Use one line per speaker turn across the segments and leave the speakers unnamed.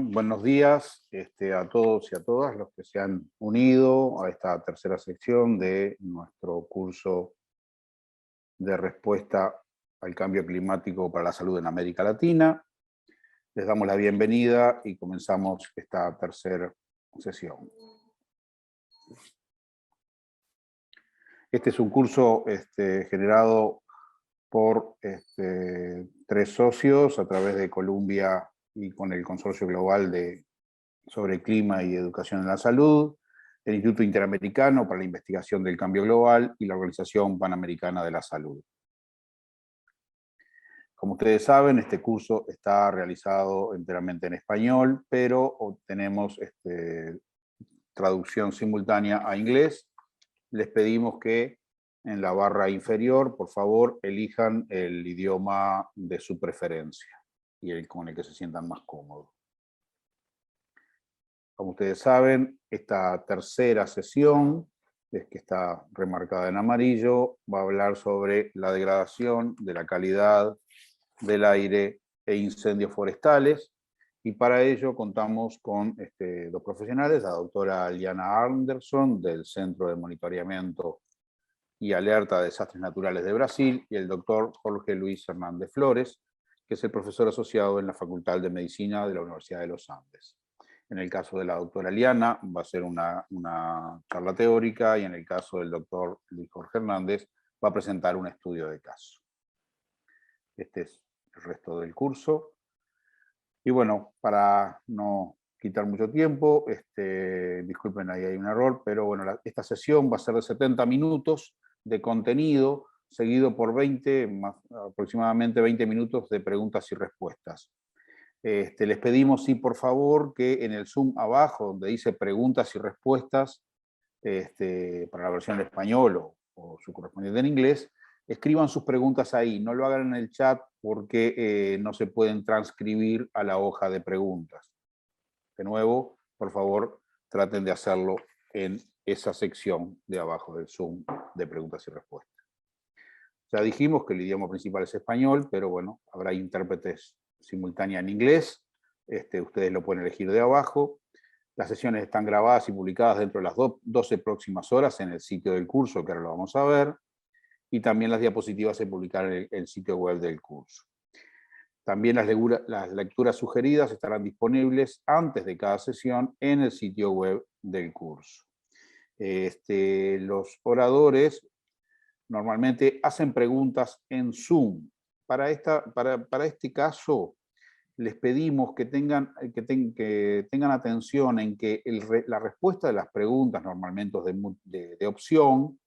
Buenos días a todos y a todas los que se han unido a esta tercera sección de nuestro curso de respuesta al cambio climático para la salud en América Latina. Les damos la bienvenida y comenzamos esta tercera sesión. Este es un curso generado por 3 socios a través de Columbia y con el Consorcio Global sobre Clima y Educación en la Salud, el Instituto Interamericano para la Investigación del Cambio Global y la Organización Panamericana de la Salud. Como ustedes saben, este curso está realizado enteramente en español, pero tenemos traducción simultánea a inglés. Les pedimos que en la barra inferior, por favor, elijan el idioma de su preferencia y el con el que se sientan más cómodos. Como ustedes saben, esta tercera sesión, que está remarcada en amarillo, va a hablar sobre la degradación de la calidad del aire e incendios forestales, y para ello contamos con 2 profesionales, la doctora Liana Anderson, del Centro de Monitoreamiento y Alerta de Desastres Naturales de Brasil, y el doctor Jorge Luis Hernández Flores, que es el profesor asociado en la Facultad de Medicina de la Universidad de los Andes. En el caso de la doctora Liana va a ser una charla teórica, y en el caso del doctor Luis Jorge Hernández va a presentar un estudio de caso. Este es el resto del curso. Y bueno, para no quitar mucho tiempo, disculpen, ahí hay un error, pero bueno, esta sesión va a ser de 70 minutos de contenido, seguido por aproximadamente 20 minutos de preguntas y respuestas. Les pedimos, sí, por favor, que en el Zoom abajo, donde dice preguntas y respuestas, para la versión en español o su correspondiente en inglés, escriban sus preguntas ahí, no lo hagan en el chat porque no se pueden transcribir a la hoja de preguntas. De nuevo, por favor, traten de hacerlo en esa sección de abajo del Zoom de preguntas y respuestas. Ya dijimos que el idioma principal es español, pero bueno, habrá intérpretes simultáneos en inglés. Ustedes lo pueden elegir de abajo. Las sesiones están grabadas y publicadas dentro de las 12 próximas horas en el sitio del curso, que ahora lo vamos a ver. Y también las diapositivas se publicarán en el sitio web del curso. También las lecturas sugeridas estarán disponibles antes de cada sesión en el sitio web del curso. Los oradores normalmente hacen preguntas en Zoom. Para este caso, les pedimos que tengan atención en que la respuesta de las preguntas, normalmente de opción,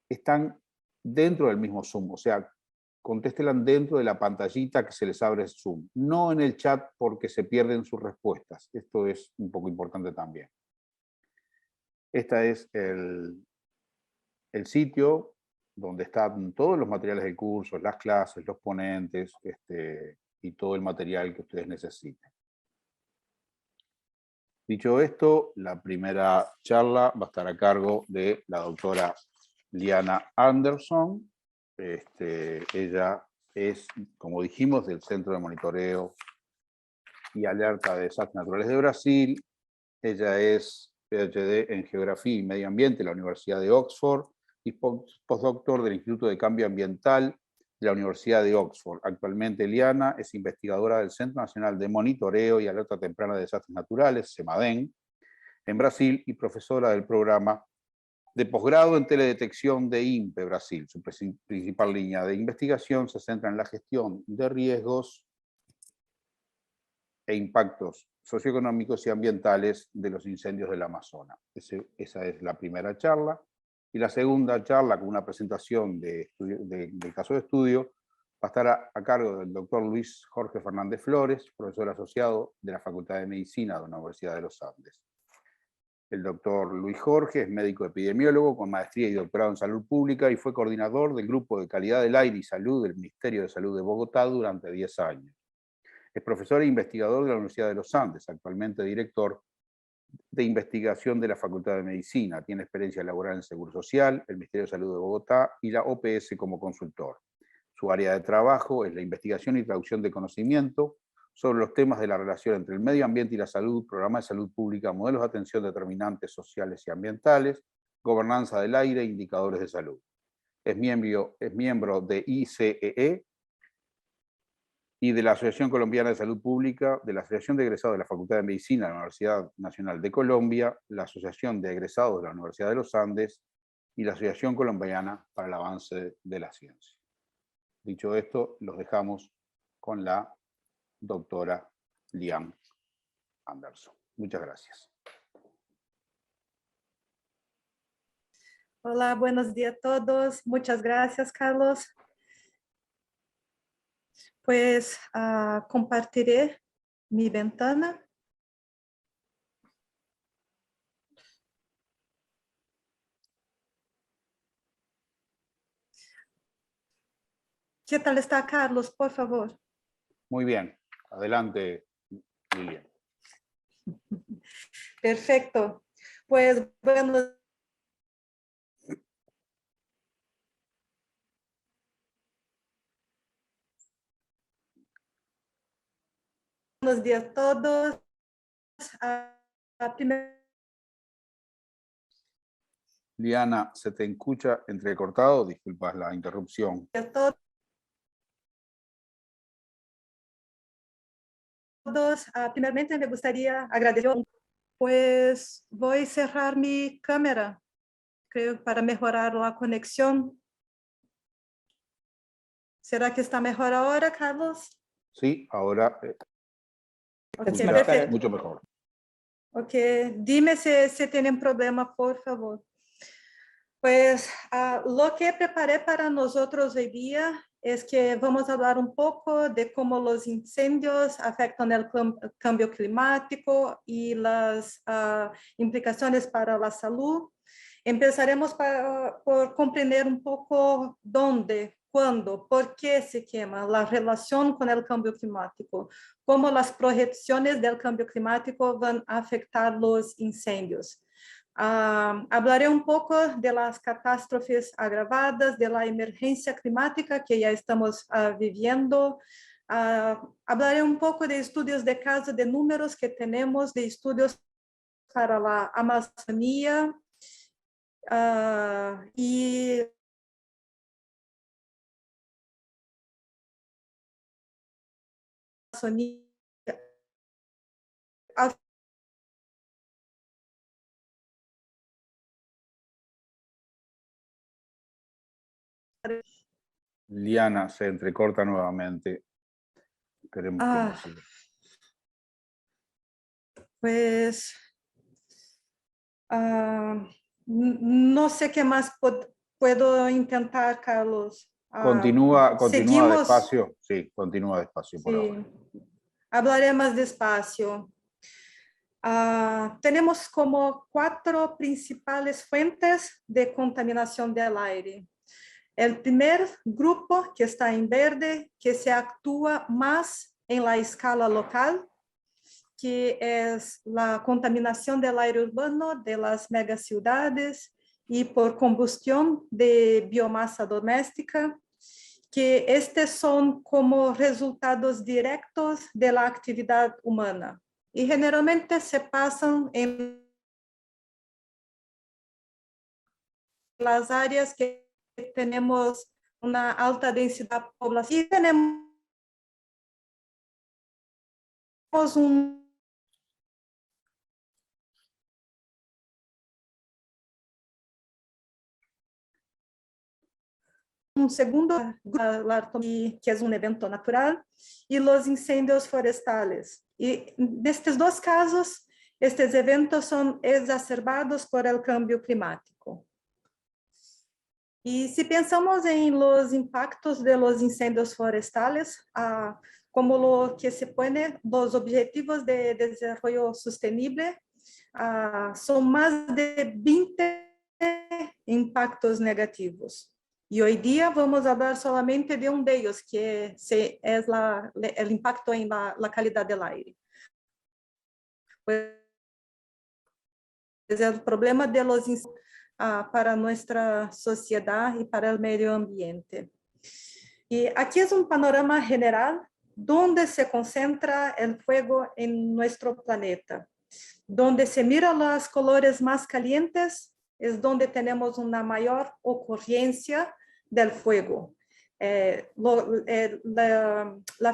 están dentro del mismo Zoom, o sea, contéstenla dentro de la pantallita que se les abre Zoom, no en el chat porque se pierden sus respuestas. Esto es un poco importante también. Este es el sitio donde están todos los materiales del curso, las clases, los ponentes, y todo el material que ustedes necesiten. Dicho esto, la primera charla va a estar a cargo de la doctora Liana Anderson. Ella es, como dijimos, del Centro de Monitoreo y Alerta de Desastres Naturales de Brasil. Ella es PhD en Geografía y Medio Ambiente de la Universidad de Oxford y postdoctor del Instituto de Cambio Ambiental de la Universidad de Oxford. Actualmente, Liana es investigadora del Centro Nacional de Monitoreo y Alerta Temprana de Desastres Naturales, CEMADEN, en Brasil, y profesora del programa de posgrado en teledetección de INPE Brasil. Su principal línea de investigación se centra en la gestión de riesgos e impactos socioeconómicos y ambientales de los incendios del Amazonas. Esa es la primera charla. Y la segunda charla, con una presentación del caso de estudio, va a estar a cargo del doctor Luis Jorge Fernández Flores, profesor asociado de la Facultad de Medicina de la Universidad de los Andes. El doctor Luis Jorge es médico epidemiólogo con maestría y doctorado en salud pública y fue coordinador del Grupo de Calidad del Aire y Salud del Ministerio de Salud de Bogotá durante 10 años. Es profesor e investigador de la Universidad de los Andes, actualmente director de investigación de la Facultad de Medicina. Tiene experiencia laboral en Seguro Social, el Ministerio de Salud de Bogotá y la OPS como consultor. Su área de trabajo es la investigación y traducción de conocimiento sobre los temas de la relación entre el medio ambiente y la salud, programa de salud pública, modelos de atención determinantes sociales y ambientales, gobernanza del aire e indicadores de salud. Es miembro de ICEE y de la Asociación Colombiana de Salud Pública, de la Asociación de Egresados de la Facultad de Medicina de la Universidad Nacional de Colombia, la Asociación de Egresados de la Universidad de los Andes y la Asociación Colombiana para el Avance de la Ciencia. Dicho esto, los dejamos con la doctora Lian Anderson. Muchas gracias.
Hola, buenos días a todos. Muchas gracias, Carlos. Pues compartiré mi ventana. ¿Qué tal está, Carlos? Por favor.
Muy bien. Adelante, Lilian.
Perfecto. Pues buenos días a todos.
Liana, se te escucha entrecortado, disculpas la interrupción.
A todos. Primeramente me gustaría agradecer. Pues voy a cerrar mi cámara, creo, para mejorar la conexión. ¿Será que está mejor ahora, Carlos?
Sí, ahora
Okay, perfecto.
mucho mejor.
Ok, dime si tienen problema, por favor. Pues lo que preparé para nosotros hoy día es que vamos a hablar un poco de cómo los incendios afectan el cambio climático y las implicaciones para la salud. Empezaremos por comprender un poco dónde, cuándo, por qué se quema, la relación con el cambio climático, cómo las proyecciones del cambio climático van a afectar los incendios. Hablaré un poco de las catástrofes agravadas, de la emergencia climática que ya estamos viviendo. Hablaré un poco de estudios de caso, de números que tenemos, de estudios para la Amazonía y
Liana, se entrecorta nuevamente. Esperemos que no siga.
Pues no sé qué más puedo intentar, Carlos.
Continúa
seguimos.
despacio. Sí, continúa despacio por ahora.
Hablaré más despacio. Tenemos como 4 principales fuentes de contaminación del aire. El primer grupo, que está en verde, que se actúa más en la escala local, que es la contaminación del aire urbano de las megaciudades y por combustión de biomasa doméstica, que estos son como resultados directos de la actividad humana y generalmente se pasan en las áreas que tenemos una alta densidad poblacional y tenemos un segundo, que es un evento natural, y los incendios forestales. Y en estos 2 casos, estos eventos son exacerbados por el cambio climático. Y si pensamos en los impactos de los incendios forestales, como lo que se pone los objetivos de desarrollo sostenible, son más de 20 impactos negativos. Y hoy día vamos a hablar solamente de uno de ellos, que es el impacto en la calidad del aire. Pues el problema de los incendios para nuestra sociedad y para el medio ambiente. Y aquí es un panorama general ¿dónde se concentra el fuego en nuestro planeta? Donde se mira los colores más calientes es donde tenemos una mayor ocurrencia del fuego. La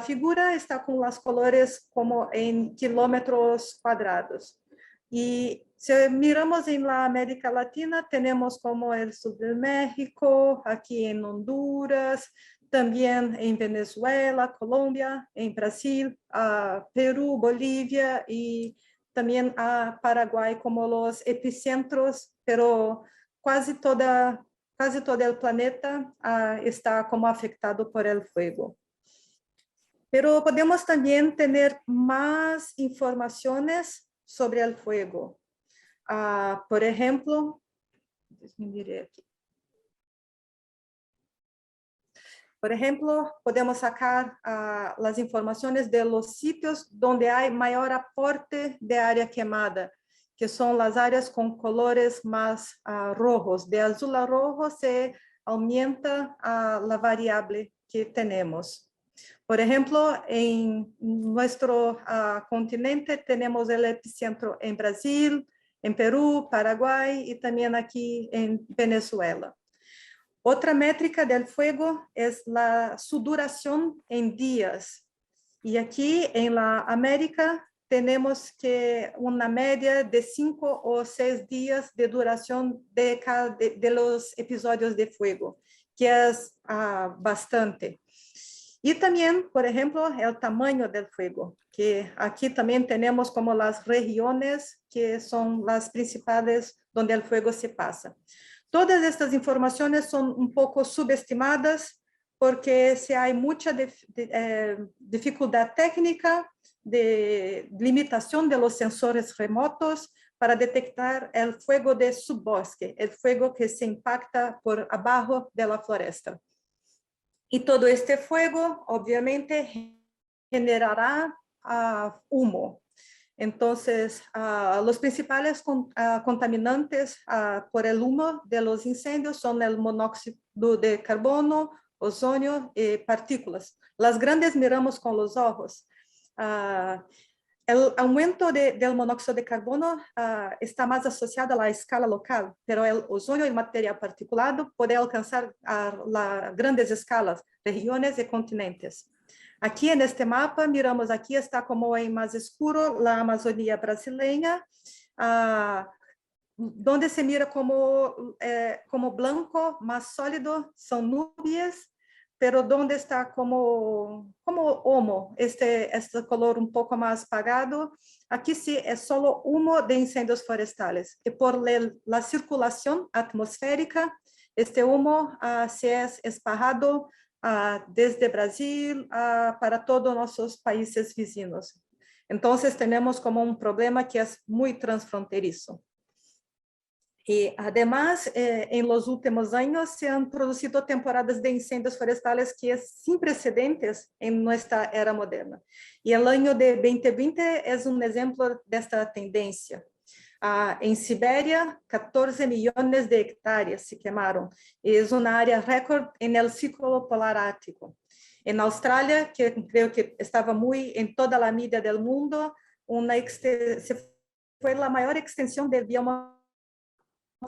figura está con los colores como en kilómetros cuadrados. Y si miramos en la América Latina, tenemos como el sur de México, aquí en Honduras, también en Venezuela, Colombia, en Brasil, Perú, Bolivia y también a Paraguay como los epicentros, pero casi todo el planeta está como afectado por el fuego. Pero podemos también tener más informaciones sobre el fuego. Por ejemplo, podemos sacar las informaciones de los sitios donde hay mayor aporte de área quemada, que son las áreas con colores más rojos. De azul a rojo se aumenta la variable que tenemos. Por ejemplo, en nuestro continente tenemos el epicentro en Brasil, en Perú, Paraguay y también aquí en Venezuela. Otra métrica del fuego es su duración en días. Y aquí en la América tenemos que una media de 5 o 6 días de duración de los episodios de fuego, que es bastante. Y también, por ejemplo, el tamaño del fuego, que aquí también tenemos como las regiones que son las principales donde el fuego se pasa. Todas estas informaciones son un poco subestimadas porque si hay mucha dificultad técnica de limitación de los sensores remotos para detectar el fuego de subbosque, el fuego que se impacta por abajo de la floresta. Y todo este fuego, obviamente, generará humo. Entonces, los principales contaminantes por el humo de los incendios son el monóxido de carbono, ozono y partículas. Las grandes miramos con los ojos. El aumento del monóxido de carbono está más asociado a la escala local, pero el ozono y material particulado puede alcanzar grandes escalas, regiones y continentes. Aquí en este mapa, miramos aquí está como en más oscuro la Amazonía brasileña, donde se mira como blanco, más sólido, son nubes, pero donde está como humo, este color un poco más apagado, aquí sí es solo humo de incendios forestales. Y por la circulación atmosférica, este humo se es esparrado desde Brasil para todos nuestros países vecinos. Entonces tenemos como un problema que es muy transfronterizo. Y además, en los últimos años se han producido temporadas de incendios forestales que es sin precedentes en nuestra era moderna. Y el año de 2020 es un ejemplo de esta tendencia. En Siberia, 14 millones de hectáreas se quemaron. Es una área récord en el ciclo polar ártico. En Australia, que creo que estaba muy en toda la media del mundo, fue la mayor extensión del bioma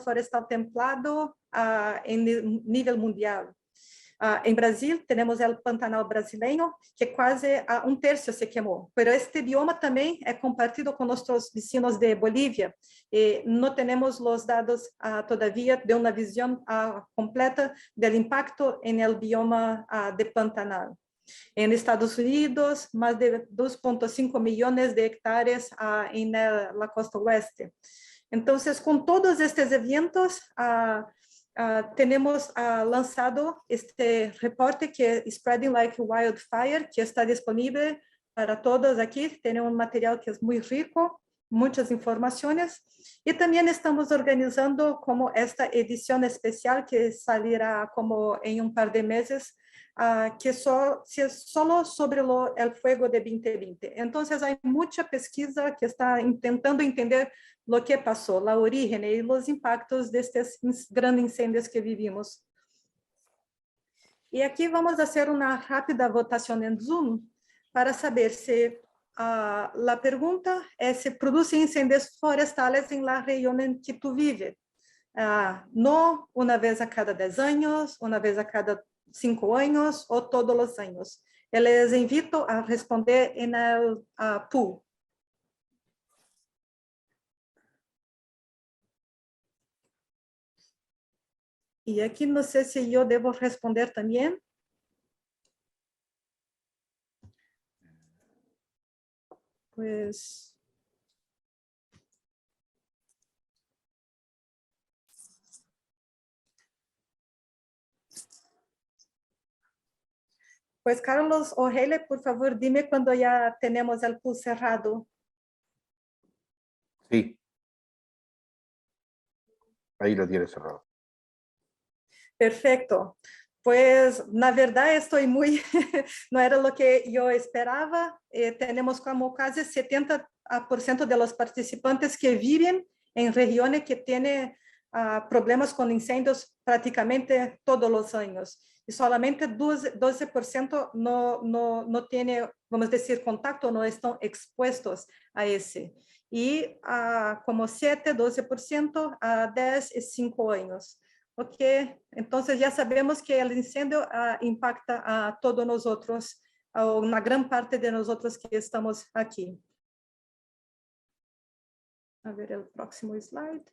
florestal templado en nivel mundial. En Brasil, tenemos el Pantanal brasileño, que casi un tercio se quemó, pero este bioma también es compartido con nuestros vecinos de Bolivia. No tenemos los datos todavía de una visión completa del impacto en el bioma de Pantanal. En Estados Unidos, más de 2.5 millones de hectáreas en la costa oeste. Entonces, con todos estos eventos, tenemos lanzado este reporte que es Spreading Like Wildfire, que está disponible para todos aquí. Tiene un material que es muy rico, muchas informaciones. Y también estamos organizando como esta edición especial que salirá como en un par de meses, que es solo sobre el fuego de 2020. Entonces, hay mucha pesquisa que está intentando entender lo que pasó, la origen y los impactos de estos grandes incendios que vivimos. Y aquí vamos a hacer una rápida votación en Zoom para saber si la pregunta es si produce incendios forestales en la región en que tú vives. No una vez a cada 10 años, una vez a cada 5 años o todos los años. Les invito a responder en el pool. Y aquí no sé si yo debo responder también. Pues Carlos O'Reilly, por favor, dime cuando ya tenemos el pool cerrado.
Sí. Ahí lo tiene cerrado.
Perfecto. Pues la verdad estoy muy, no era lo que yo esperaba. Tenemos como casi 70% de los participantes que viven en regiones que tienen problemas con incendios prácticamente todos los años. Y solamente 12% no tiene, vamos a decir, contacto, no están expuestos a ese. Y como 12% a 10 y 5 años. Ok, entonces ya sabemos que el incendio impacta a todos nosotros, a una gran parte de nosotros que estamos aquí. A ver el próximo slide.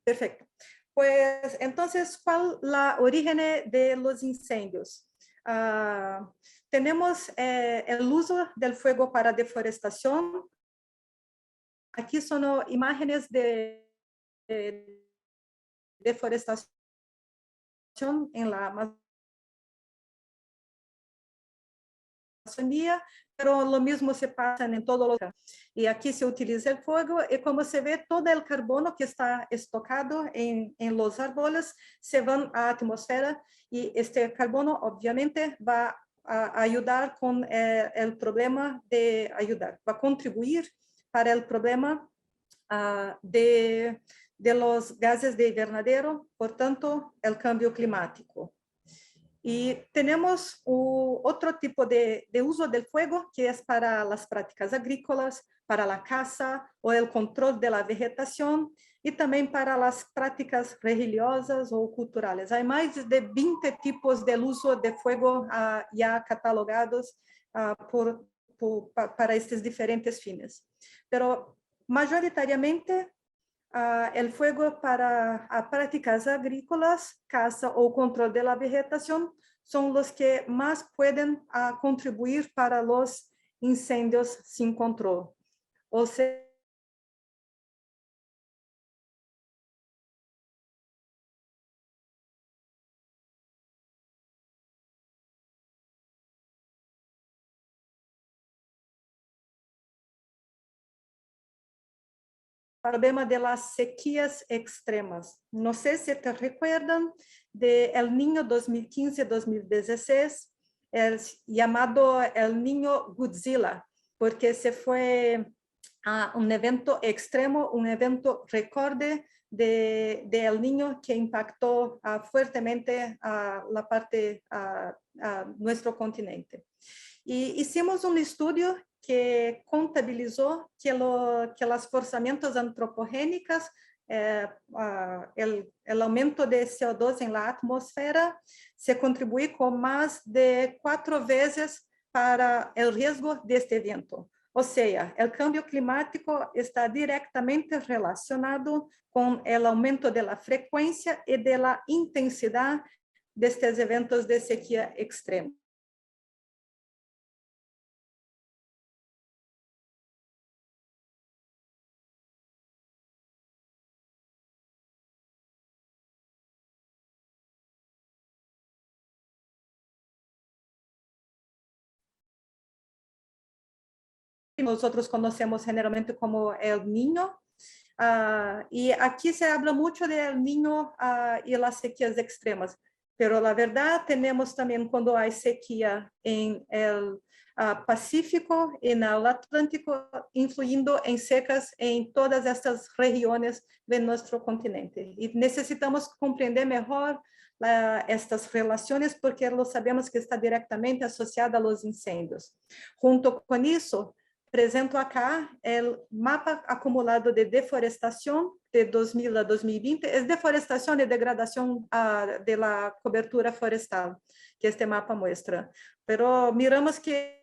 Perfecto. Pues entonces, ¿cuál es la origen de los incendios? Tenemos el uso del fuego para deforestación. Aquí son imágenes de deforestación en la Amazonía, pero lo mismo se pasa en todos los lugares. Y aquí se utiliza el fuego y como se ve, todo el carbono que está estocado en los árboles se va a la atmósfera y este carbono obviamente va a ayudar con el problema de ayudar, va a contribuir para el problema de los gases de invernadero, por tanto, el cambio climático. Y tenemos otro tipo de uso del fuego, que es para las prácticas agrícolas, para la caza o el control de la vegetación, y también para las prácticas religiosas o culturales. Hay más de 20 tipos de uso de fuego ya catalogados para estos diferentes fines. Pero mayoritariamente, el fuego para prácticas agrícolas, caza o control de la vegetación son los que más pueden contribuir para los incendios sin control. O sea, el problema de las sequías extremas. No sé si te recuerdan de El Niño 2015-2016, el llamado El Niño Godzilla, porque se fue a un evento extremo, un evento recorde de El Niño que impactó fuertemente a la parte, a nuestro continente. Y hicimos un estudio que contabilizó que las forzamientos antropogénicas, el aumento de CO2 en la atmósfera, se contribuye con más de 4 veces para el riesgo de este evento. O sea, el cambio climático está directamente relacionado con el aumento de la frecuencia y de la intensidad de estos eventos de sequía extrema. Nosotros conocemos generalmente como el Niño. Y aquí se habla mucho del Niño y las sequías extremas, pero la verdad tenemos también cuando hay sequía en el Pacífico, en el Atlántico, influyendo en secas en todas estas regiones de nuestro continente. Y necesitamos comprender mejor estas relaciones porque lo sabemos que está directamente asociada a los incendios. Junto con eso, presento acá o mapa acumulado de deforestação de 2000 a 2020, é deforestação e degradação de la cobertura florestal, que este mapa muestra. Pero miramos que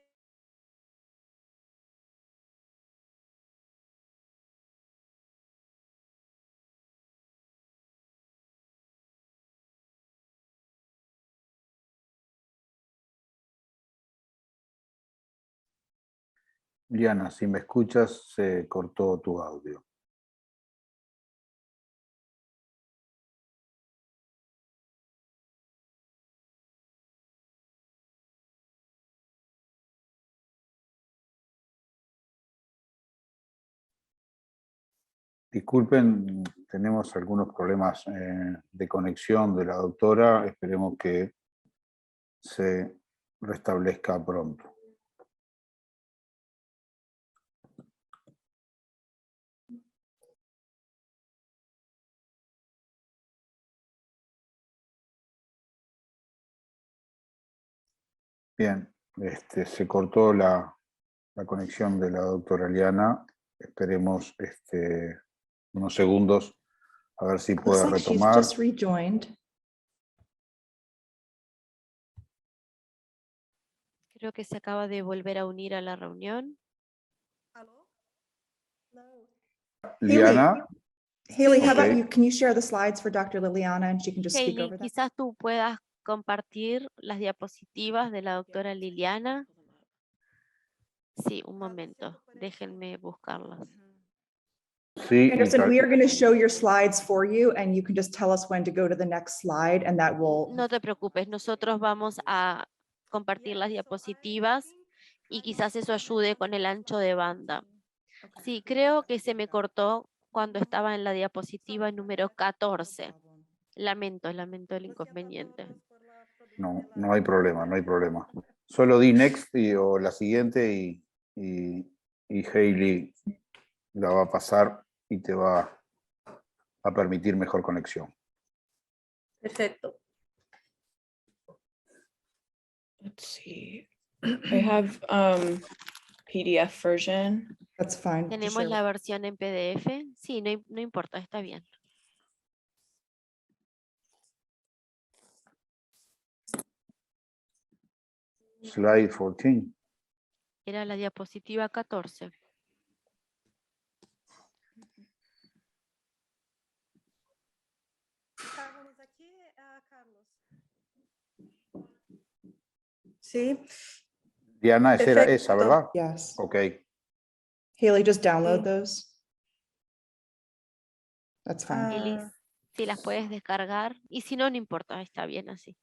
Liana, si me escuchas, se cortó tu audio. Disculpen, tenemos algunos problemas de conexión de la doctora. Esperemos que se restablezca pronto. Bien, se cortó la conexión de la doctora Liana. Esperemos unos segundos a ver si puede
Looks like she's
retomar.
just rejoined.
Creo que se acaba de volver a unir a la reunión.
Liana,
Haley, how about
Okay.
you? Can you share the slides for Dr. Liliana and she can just speak
Hailey,
over them?
quizás tú puedas compartir las diapositivas de la doctora Liliana. Sí, un momento. Déjenme buscarlas.
sí,
Anderson, we are going to show your slides for you and you can just tell us when to go to the next slide and that will,
No te preocupes, nosotros vamos a compartir las diapositivas y quizás eso ayude con el ancho de banda. Sí, creo que se me cortó cuando estaba en la diapositiva número 14. Lamento el inconveniente.
no hay problema, no hay problema. Solo di next o la siguiente y Hailey la va a pasar y te va a permitir mejor conexión.
Perfecto.
Let's see. I have PDF version.
that's fine. Just
¿Tenemos
share
la versión en PDF? Sí, no importa, está bien.
Slide 14.
Era la diapositiva 14.
Estávamos aqui, Carlos. Sí,
Diana, esa era esa,
Perfecto.
¿verdad?
Yes.
Ok,
Haley, just download
Sí.
those. That's fine.
Hailey, si las puedes descargar. Y si no, no importa, está bien así.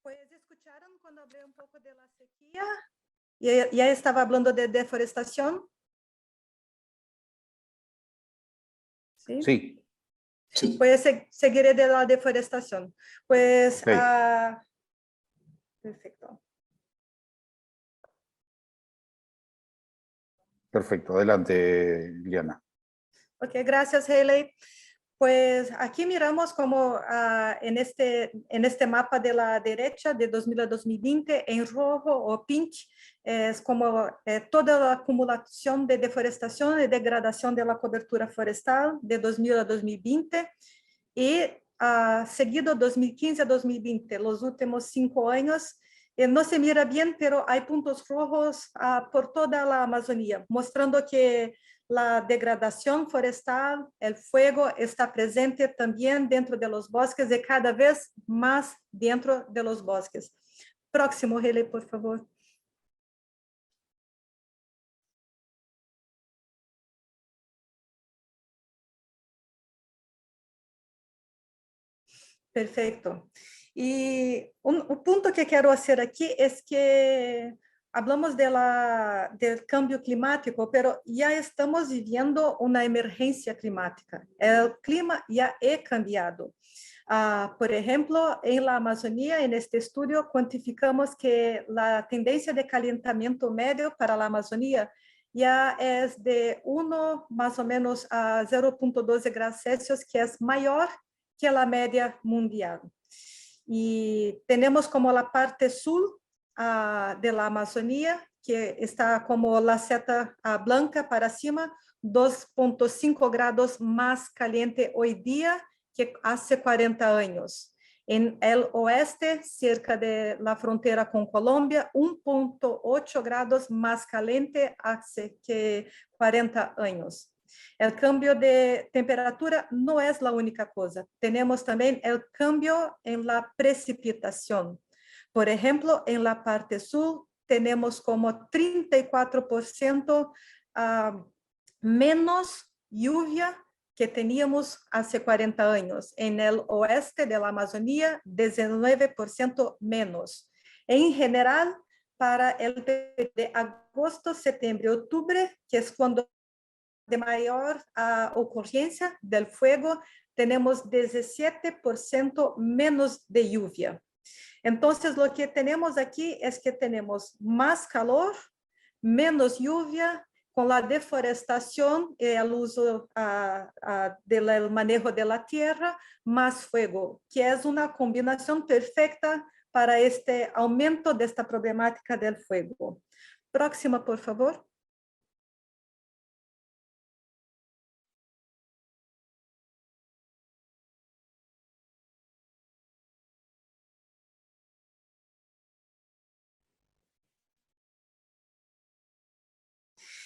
Pues escucharon cuando hablé un poco de la sequía. Ya estaba hablando de deforestación. Sí.
sí,
Pues seguiré de la deforestación. Pues,
Ok.
perfecto.
perfecto. Adelante, Liana.
Ok, gracias, Hailey. Pues aquí miramos como en este mapa de la derecha de 2000 a 2020, en rojo o pink, es como toda la acumulación de deforestación y degradación de la cobertura forestal de 2000 a 2020 y seguido 2015 a 2020, los últimos 5 años. No se mira bien, pero hay puntos rojos por toda la Amazonía, mostrando que la degradación forestal, el fuego está presente también dentro de los bosques y cada vez más dentro de los bosques. Próximo, Hailey, por favor. Perfecto. Y un punto que quiero hacer aquí es que hablamos del cambio climático, pero ya estamos viviendo una emergencia climática. El clima ya ha cambiado. Por ejemplo, en la Amazonía, en este estudio, cuantificamos que la tendencia de calentamiento medio para la Amazonía ya es de 1 más o menos a 0.12 grados Celsius, que es mayor que la media mundial. Y tenemos como la parte sur de la Amazonía, que está como la seta blanca para cima, 2.5 grados más caliente hoy día que hace 40 años. En el oeste, cerca de la frontera con Colombia, 1.8 grados más caliente hace que 40 años. El cambio de temperatura no es la única cosa. Tenemos también el cambio en la precipitación. Por ejemplo, en la parte sur tenemos como 34% menos lluvia que teníamos hace 40 años. En el oeste de la Amazonía, 19% menos. En general, para el de agosto, septiembre, octubre, que es cuando de mayor ocurrencia del fuego, tenemos 17% menos de lluvia. Entonces, lo que tenemos aquí es que tenemos más calor, menos lluvia, con la deforestación y el uso del manejo de la tierra, más fuego, que es una combinación perfecta para este aumento de esta problemática del fuego. Próxima, por favor.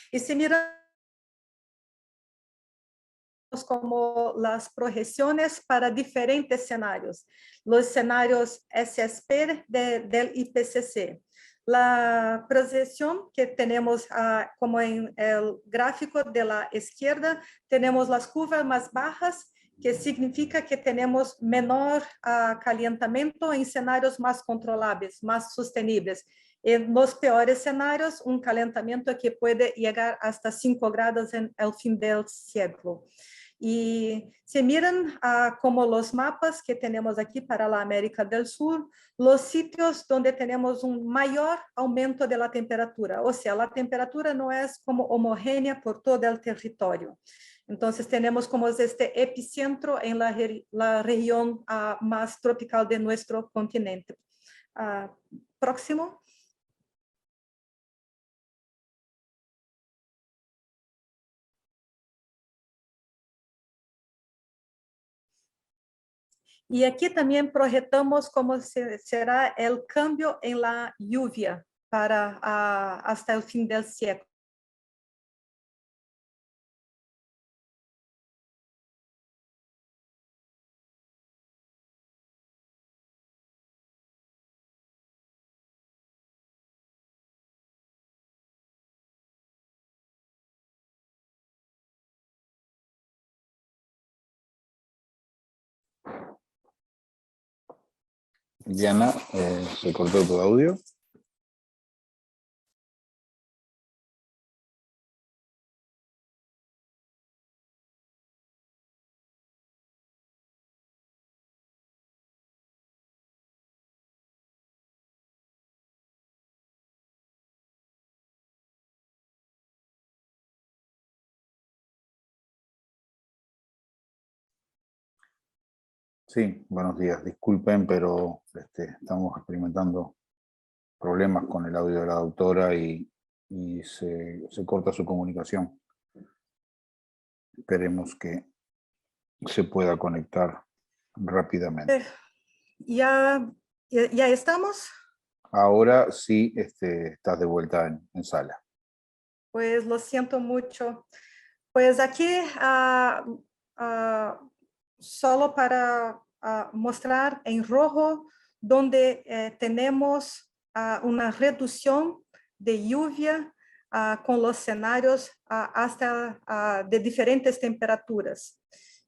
Y si miramos como las proyecciones para diferentes escenarios, los escenarios SSP del IPCC. La proyección que tenemos como en el gráfico de la izquierda, tenemos las curvas más bajas, que significa que tenemos menor calentamiento en escenarios más controlables, más sostenibles. En los peores escenarios, un calentamiento que puede llegar hasta 5 grados en el fin del siglo. Y si miran como los mapas que tenemos aquí para la América del Sur, los sitios donde tenemos un mayor aumento de la temperatura, o sea, la temperatura no es como homogénea por todo el territorio. Entonces tenemos como este epicentro en la región más tropical de nuestro continente. Próximo. Y aquí también proyectamos cómo será el cambio en la lluvia para hasta el fin del siglo.
Diana, se cortó tu audio. Sí, buenos días. Disculpen, pero estamos experimentando problemas con el audio de la doctora y se corta su comunicación. Esperemos que se pueda conectar rápidamente.
¿Ya estamos?
Ahora sí estás de vuelta en sala.
Pues lo siento mucho. Pues aquí solo para mostrar en rojo donde tenemos una reducción de lluvia con los escenarios hasta de diferentes temperaturas.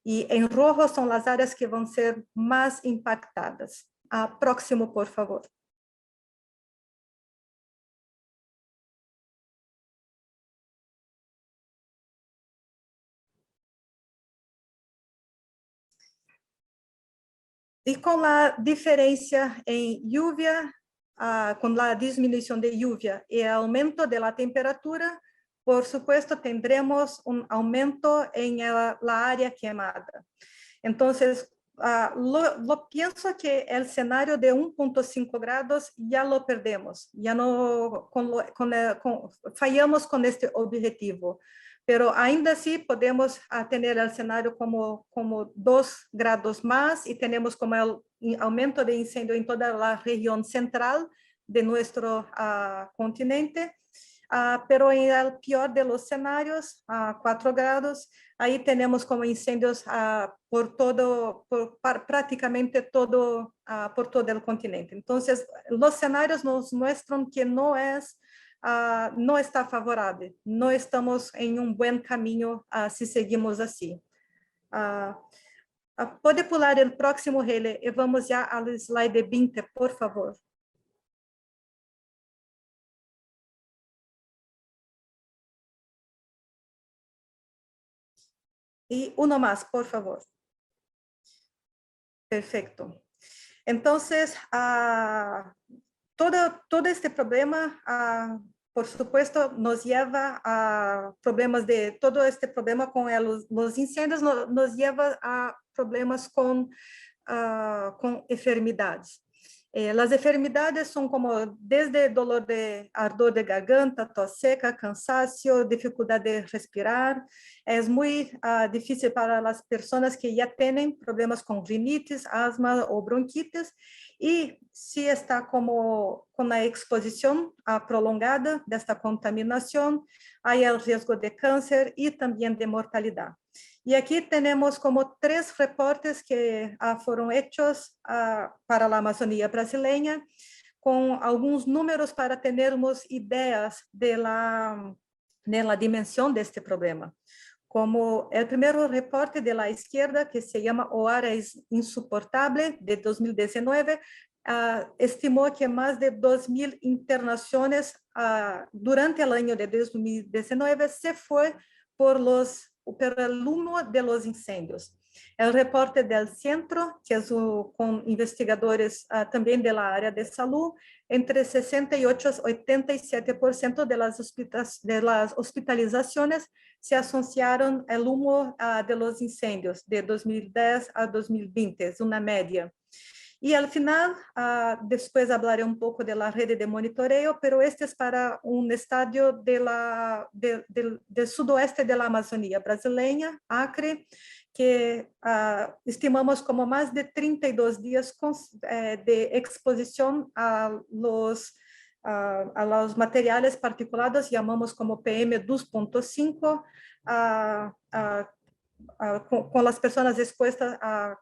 Y en rojo son las áreas que van a ser más impactadas. Próximo, por favor. Y con la diferencia en lluvia, con la disminución de lluvia y el aumento de la temperatura, por supuesto tendremos un aumento en la área quemada. Entonces, pienso que el escenario de 1.5 grados ya lo perdemos, ya no fallamos con este objetivo, pero ainda así podemos tener el escenario como 2 grados más y tenemos como el aumento de incendio en toda la región central de nuestro continente. Pero en el peor de los escenarios, 4 grados, ahí tenemos como incendios prácticamente todo, por todo el continente. Entonces, los escenarios nos muestran que no está favorable, no estamos en un buen camino si seguimos así. Pode pular el próximo, Hele, y vamos ya al slide 20, por favor. Y uno más, por favor. Perfecto. Entonces, todo este problema, por supuesto, nos lleva a problemas todo este problema con los incendios nos lleva a problemas con enfermedades. Las enfermedades son como desde dolor de ardor de garganta, tos seca, cansancio, dificultad de respirar. Es muy difícil para las personas que ya tienen problemas con rinitis, asma o bronquitis. Y si está como con la exposición prolongada de esta contaminación, hay el riesgo de cáncer y también de mortalidad. Y aquí tenemos como 3 reportes que fueron hechos para la Amazonía brasileña, con algunos números para tenermos ideas de la dimensión de este problema. Como el primer reporte de la izquierda, que se llama O Ar es Insoportable, de 2019, estimó que más de 2.000 internaciones durante el año de 2019 se fue por el humo de los incendios. El reporte del centro, que es con investigadores también de la área de salud, entre 68 y 87% de las hospitalizaciones se asociaron al humo de los incendios de 2010 a 2020, es una media. Y al final, después hablaré un poco de la red de monitoreo, pero este es para un estadio del sudoeste de la Amazonía brasileña, Acre, que estimamos como más de 32 días de exposición a los materiales particulados, llamamos como PM2.5, con las personas expuestas a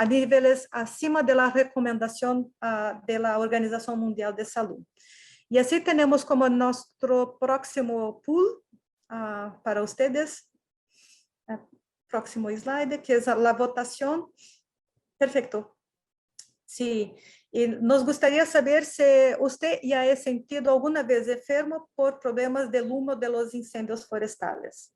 niveles acima de la recomendación de la Organización Mundial de Salud. Y así tenemos como nuestro próximo pool para ustedes. Próximo slide, que es la votación. Perfecto. Sí, y nos gustaría saber si usted ya ha sentido alguna vez enfermo por problemas del humo de los incendios forestales.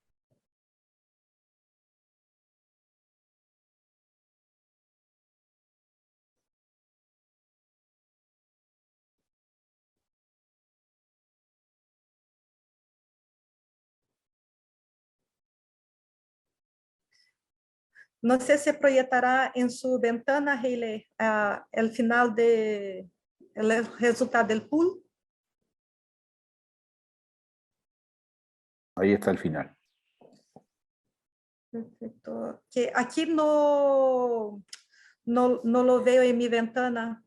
No sé si proyectará en su ventana, Hayley, el final el resultado del pool.
Ahí está el final.
Perfecto. Que aquí no lo veo en mi ventana.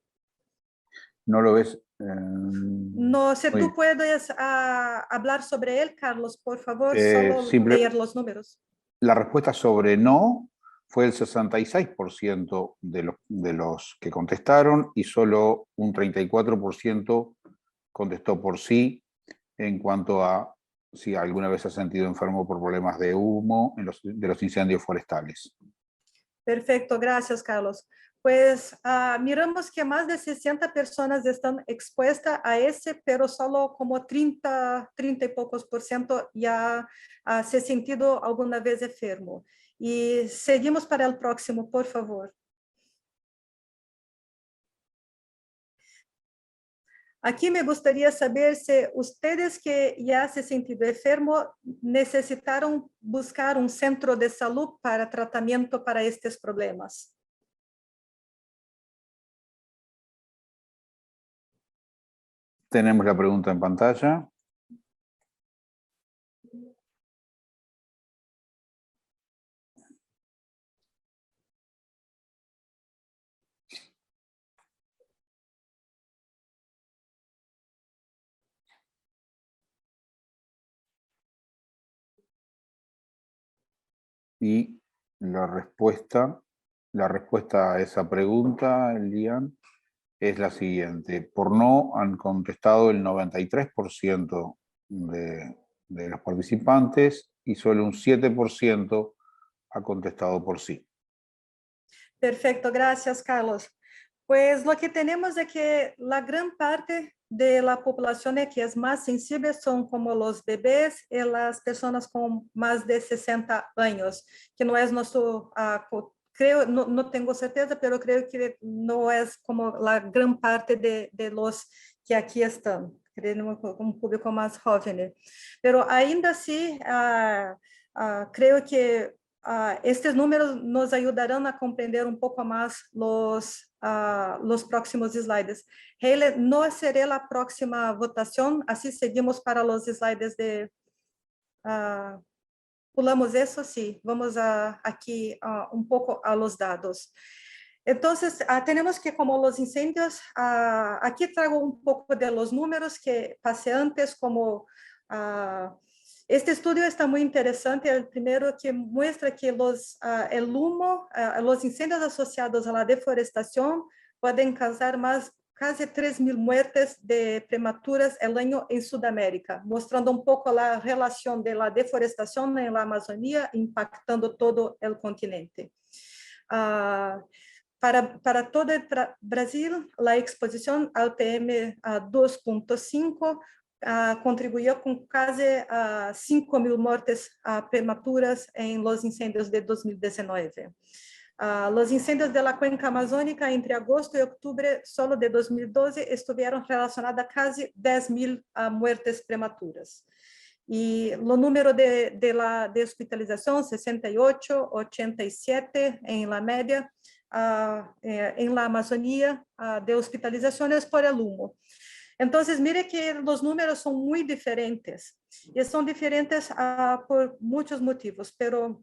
¿No lo ves?
No sé, tú puedes hablar sobre él, Carlos, por favor, solo leer los números.
La respuesta sobre no fue el 66% de los que contestaron y solo un 34% contestó por sí en cuanto a si alguna vez ha sentido enfermo por problemas de humo de los incendios forestales.
Perfecto, gracias, Carlos. Pues miramos que más de 60 personas están expuestas a ese, pero solo como 30 y pocos % ya se ha sentido alguna vez enfermo. Y seguimos para el próximo, por favor. Aquí me gustaría saber si ustedes que ya se han sentido enfermo necesitaron buscar un centro de salud para tratamiento para estos problemas.
Tenemos la pregunta en pantalla. Y la respuesta a esa pregunta, Elian, es la siguiente. Por no han contestado el 93% de los participantes y solo un 7% ha contestado por sí.
Perfecto, gracias, Carlos. Pues lo que tenemos es que la gran parte de la población que es más sensible son como los bebés y las personas con más de 60 años, que no es nuestro, creo, no tengo certeza, pero creo que no es como la gran parte de los que aquí están. Queremos un público más joven. Pero ainda así, creo que estes números nos ayudarán a comprender un poco más los próximos slides. Hayley, no seré la próxima votación, así seguimos para los slides de... pulamos eso, sí, vamos aquí un poco a los dados. Entonces, tenemos que como los incendios, aquí traigo un poco de los números que pasé antes, como este estudio está muy interesante, el primero que muestra que el humo, los incendios asociados a la deforestación pueden causar casi 3.000 muertes de prematuras el año en Sudamérica, mostrando un poco la relación de la deforestación en la Amazonía impactando todo el continente. Para todo el Brasil, la exposición al PM2.5 contribuyó con casi 5.000 muertes prematuras en los incendios de 2019. Los incendios de la cuenca amazónica entre agosto y octubre solo de 2012 estuvieron relacionados a casi 10.000 muertes prematuras. Y los números de hospitalización, 68, 87 en la media, en la Amazonía, de hospitalizaciones por el humo. Entonces, mire que los números son muy diferentes y son diferentes por muchos motivos, pero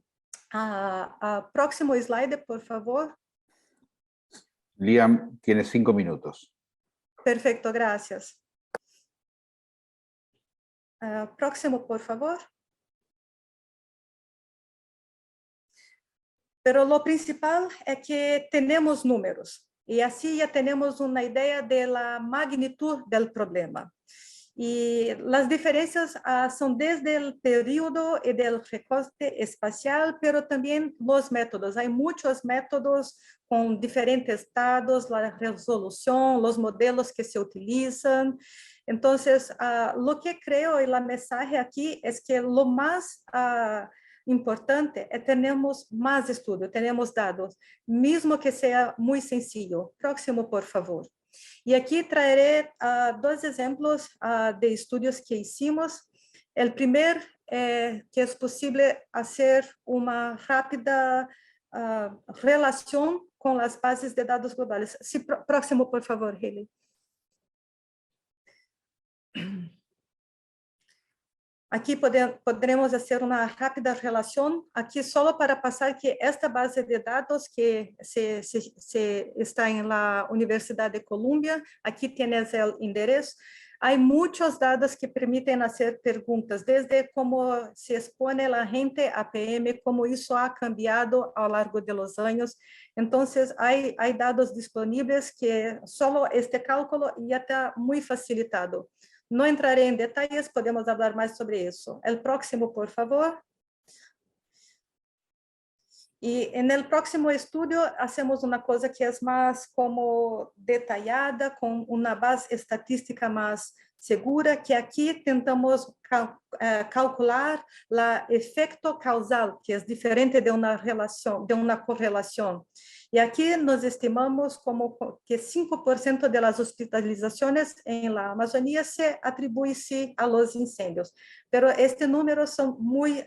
próximo slide, por favor.
Liam, tiene 5 minutos.
Perfecto, gracias. Próximo, por favor. Pero lo principal es que tenemos números y así ya tenemos una idea de la magnitud del problema. Y las diferencias son desde el periodo y del recorte espacial, pero también los métodos. Hay muchos métodos con diferentes estados, la resolución, los modelos que se utilizan. Entonces, lo que creo y la mensaje aquí es que lo más importante es tenemos más estudio, tenemos dados, mismo que sea muy sencillo. Próximo, por favor. Y aquí traeré dos ejemplos de estudios que hicimos. El primer, que es posible hacer una rápida relación con las bases de datos globales. Sí, próximo, por favor, Hayley. Aquí podremos hacer una rápida relación, aquí solo para pasar que esta base de datos que está en la Universidad de Columbia, aquí tienes el enderezo. Hay muchos datos que permiten hacer preguntas, desde cómo se expone la gente a PM, cómo eso ha cambiado a lo largo de los años. Entonces, hay datos disponibles que solo este cálculo ya está muy facilitado. No entraré en detalles, podemos hablar más sobre eso. El próximo, por favor. Y en el próximo estudio hacemos una cosa que es más como detallada, con una base estadística más segura, que aquí tentamos calcular el efecto causal, que es diferente de una relación, de una correlación. Y aquí nos estimamos como que 5% de las hospitalizaciones en la Amazonía se atribuye sí a los incendios, pero este número son muy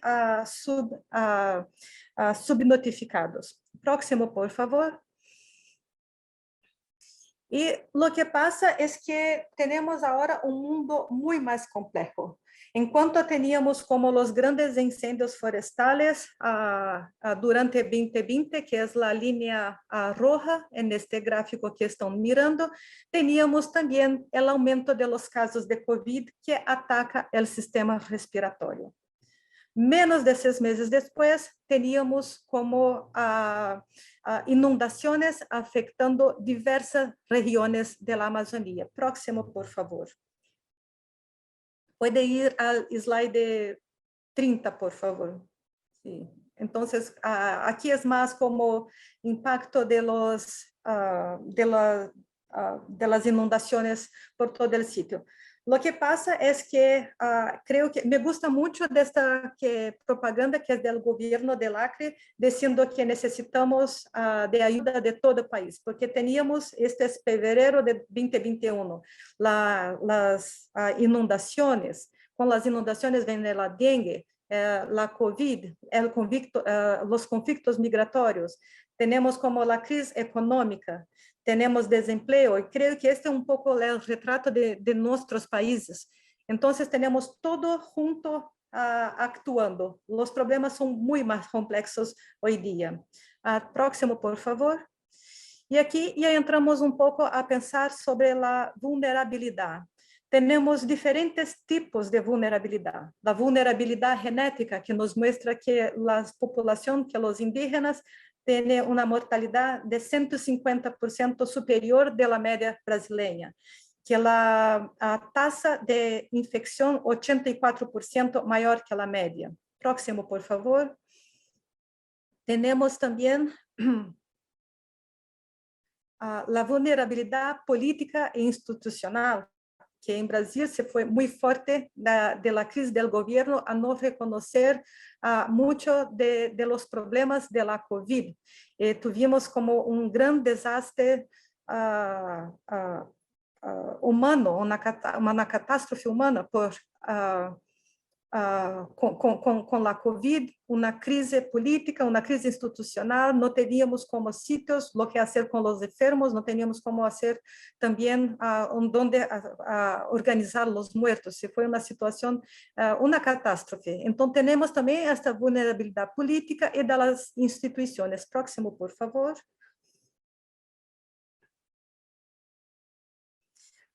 subnotificados. Próximo, por favor. Y lo que pasa es que tenemos ahora un mundo muy más complejo. En cuanto teníamos como los grandes incendios forestales durante 2020, que es la línea roja en este gráfico que están mirando, teníamos también el aumento de los casos de COVID que ataca el sistema respiratorio. Menos de 6 meses después, teníamos como inundaciones afectando diversas regiones de la Amazonía. Próximo, por favor. Puede ir al slide 30, por favor. Sí. Entonces, aquí es más como impacto de las inundaciones por todo el sitio. Lo que pasa es que creo que me gusta mucho de esta propaganda que es del gobierno del Acre, diciendo que necesitamos de ayuda de todo el país, porque teníamos, este es febrero de 2021, las inundaciones. Con las inundaciones viene la dengue, la COVID, los conflictos migratorios, tenemos como la crisis económica, tenemos desempleo, y creo que este es un poco el retrato de nuestros países. Entonces tenemos todo junto actuando. Los problemas son muy más complejos hoy día. Próximo, por favor. Y aquí ya entramos un poco a pensar sobre la vulnerabilidad. Tenemos diferentes tipos de vulnerabilidad. La vulnerabilidad genética, que nos muestra que la población, que los indígenas, tiene una mortalidad de 150% superior de la media brasileña, que la tasa de infección 84% mayor que la media. Próximo, por favor. Tenemos también la vulnerabilidad política e institucional, que en Brasil se fue muy fuerte de la crisis del gobierno a no reconocer mucho de los problemas de la COVID. Tuvimos como un gran desastre humano, una catástrofe humana por con la COVID, una crisis política, una crisis institucional, no teníamos como sitios lo que hacer con los enfermos, no teníamos cómo hacer también donde organizar los muertos. Se fue una situación, una catástrofe. Entonces tenemos también esta vulnerabilidad política y de las instituciones. Próximo, por favor.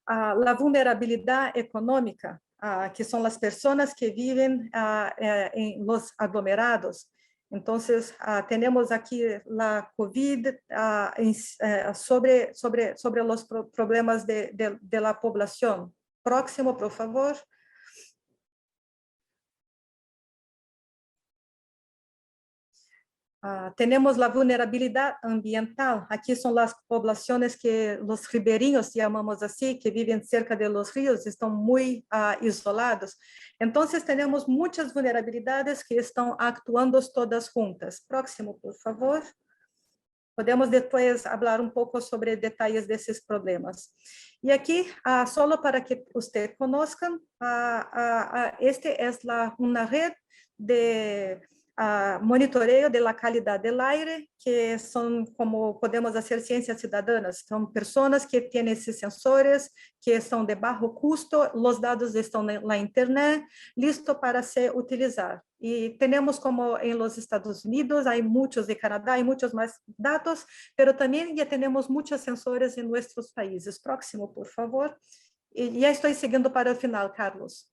La vulnerabilidad económica, que son las personas que viven en los aglomerados. Entonces, tenemos aquí la COVID sobre los problemas de la población. Próximo, por favor. Tenemos la vulnerabilidad ambiental. Aquí son las poblaciones que los ribereños, llamamos así, que viven cerca de los ríos, están muy isolados. Entonces tenemos muchas vulnerabilidades que están actuando todas juntas. Próximo, por favor. Podemos después hablar un poco sobre detalles de esos problemas. Y aquí, solo para que ustedes conozcan, este es una red de monitoreo de la calidad del aire, que son como podemos hacer ciencias ciudadanas. Son personas que tienen esos sensores, que son de bajo costo, los datos están en la internet, listo para ser utilizados. Y tenemos como en los Estados Unidos, hay muchos de Canadá, hay muchos más datos, pero también ya tenemos muchos sensores en nuestros países. Próximo, por favor. Y ya estoy siguiendo para el final, Carlos.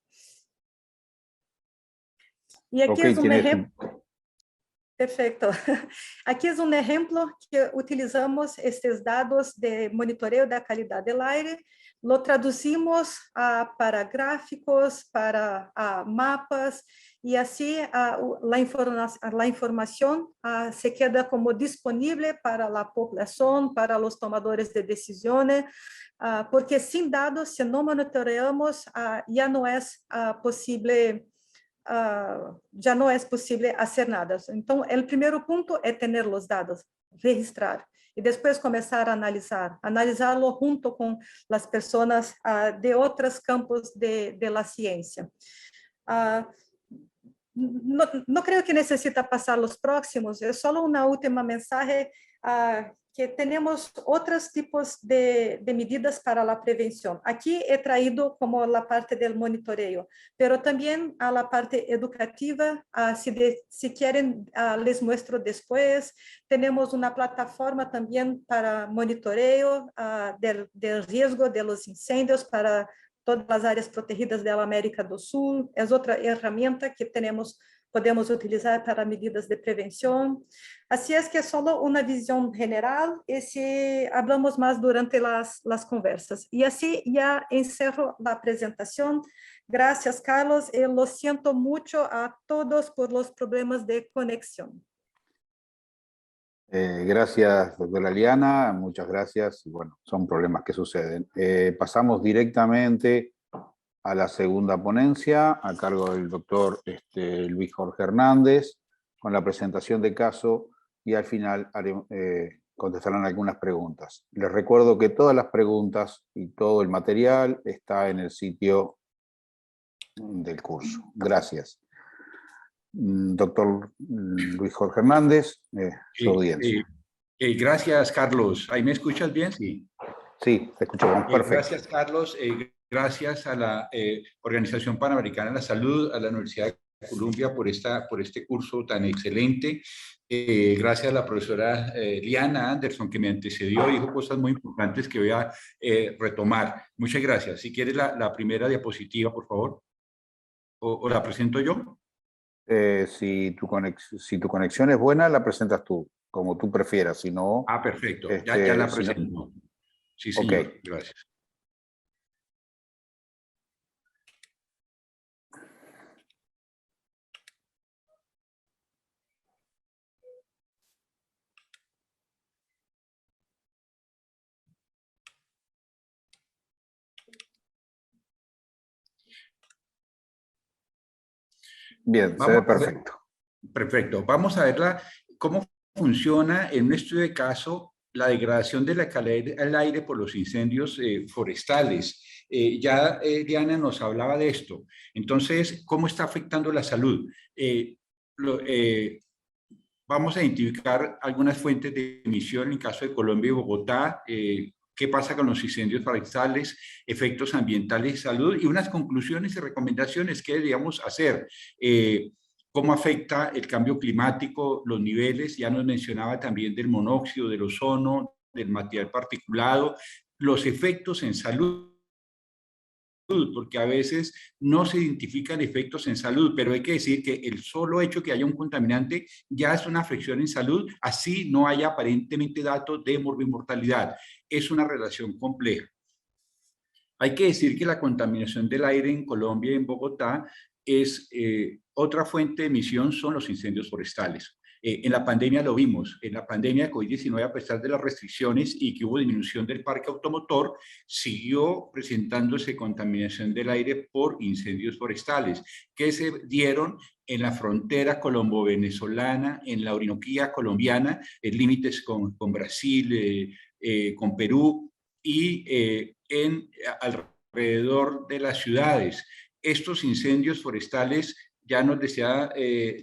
Y aquí es un ejemplo. Perfecto. Aquí es un ejemplo que utilizamos estos datos de monitoreo de calidad del aire, lo traducimos para gráficos, para mapas, y así la información se queda como disponible para la población, para los tomadores de decisiones, porque sin dados, si no monitoreamos, ya no es posible. Ya no es posible hacer nada. Entonces, el primer punto es tener los datos, registrar, y después comenzar a analizarlo junto con las personas de otros campos de la ciencia. no creo que necesita pasar los próximos, es solo una última mensaje que tenemos otros tipos de medidas para la prevención. Aquí he traído como la parte del monitoreo, pero también a la parte educativa, si quieren les muestro después. Tenemos una plataforma también para monitoreo del riesgo de los incendios para todas las áreas protegidas de la América do Sul. Es otra herramienta que podemos utilizar para medidas de prevención. Así es que es solo una visión general y si hablamos más durante las conversas. Y así ya encerro la presentación. Gracias, Carlos. Y lo siento mucho a todos por los problemas de conexión.
Gracias, doctora Liana, muchas gracias. Y bueno, son problemas que suceden. Pasamos directamente a la segunda ponencia, a cargo del doctor Luis Jorge Hernández, con la presentación de caso, y al final contestarán algunas preguntas. Les recuerdo que todas las preguntas y todo el material está en el sitio del curso. Gracias. Doctor Luis Jorge Hernández, su audiencia.
Gracias, Carlos. ¿Ahí me escuchas bien? Sí.
Sí, te escuchamos perfecto.
Gracias, Carlos. Gracias a la Organización Panamericana de la Salud, a la Universidad de Columbia por este curso tan excelente. Gracias a la profesora Liana Anderson, que me antecedió, dijo cosas muy importantes que voy a retomar. Muchas gracias. Si quieres la primera diapositiva, por favor. ¿O la presento yo?
Si tu conexión es buena, la presentas tú, como tú prefieras. Si no...
Perfecto. Ya la presento. Si no... Sí, señor.
Okay.
Gracias.
Bien, se ve perfecto.
Perfecto. Vamos a ver cómo funciona en un estudio de caso la degradación de la calidad del aire por los incendios forestales. Diana nos hablaba de esto. Entonces, ¿cómo está afectando la salud? Vamos a identificar algunas fuentes de emisión en el caso de Colombia y Bogotá, qué pasa con los incendios forestales, efectos ambientales y salud, y unas conclusiones y recomendaciones que deberíamos hacer. Cómo afecta el cambio climático, los niveles, ya nos mencionaba también del monóxido, del ozono, del material particulado, los efectos en salud, porque a veces no se identifican efectos en salud, pero hay que decir que el solo hecho que haya un contaminante ya es una afección en salud, así no haya aparentemente datos de morbimortalidad. Es una relación compleja. Hay que decir que la contaminación del aire en Colombia y en Bogotá es otra fuente de emisión, son los incendios forestales. En la pandemia lo vimos, en la pandemia de COVID-19, a pesar de las restricciones y que hubo disminución del parque automotor, siguió presentándose contaminación del aire por incendios forestales que se dieron en la frontera colombo-venezolana, en la Orinoquía colombiana, en límites con Brasil, con Perú y alrededor de las ciudades. Estos incendios forestales, ya nos decía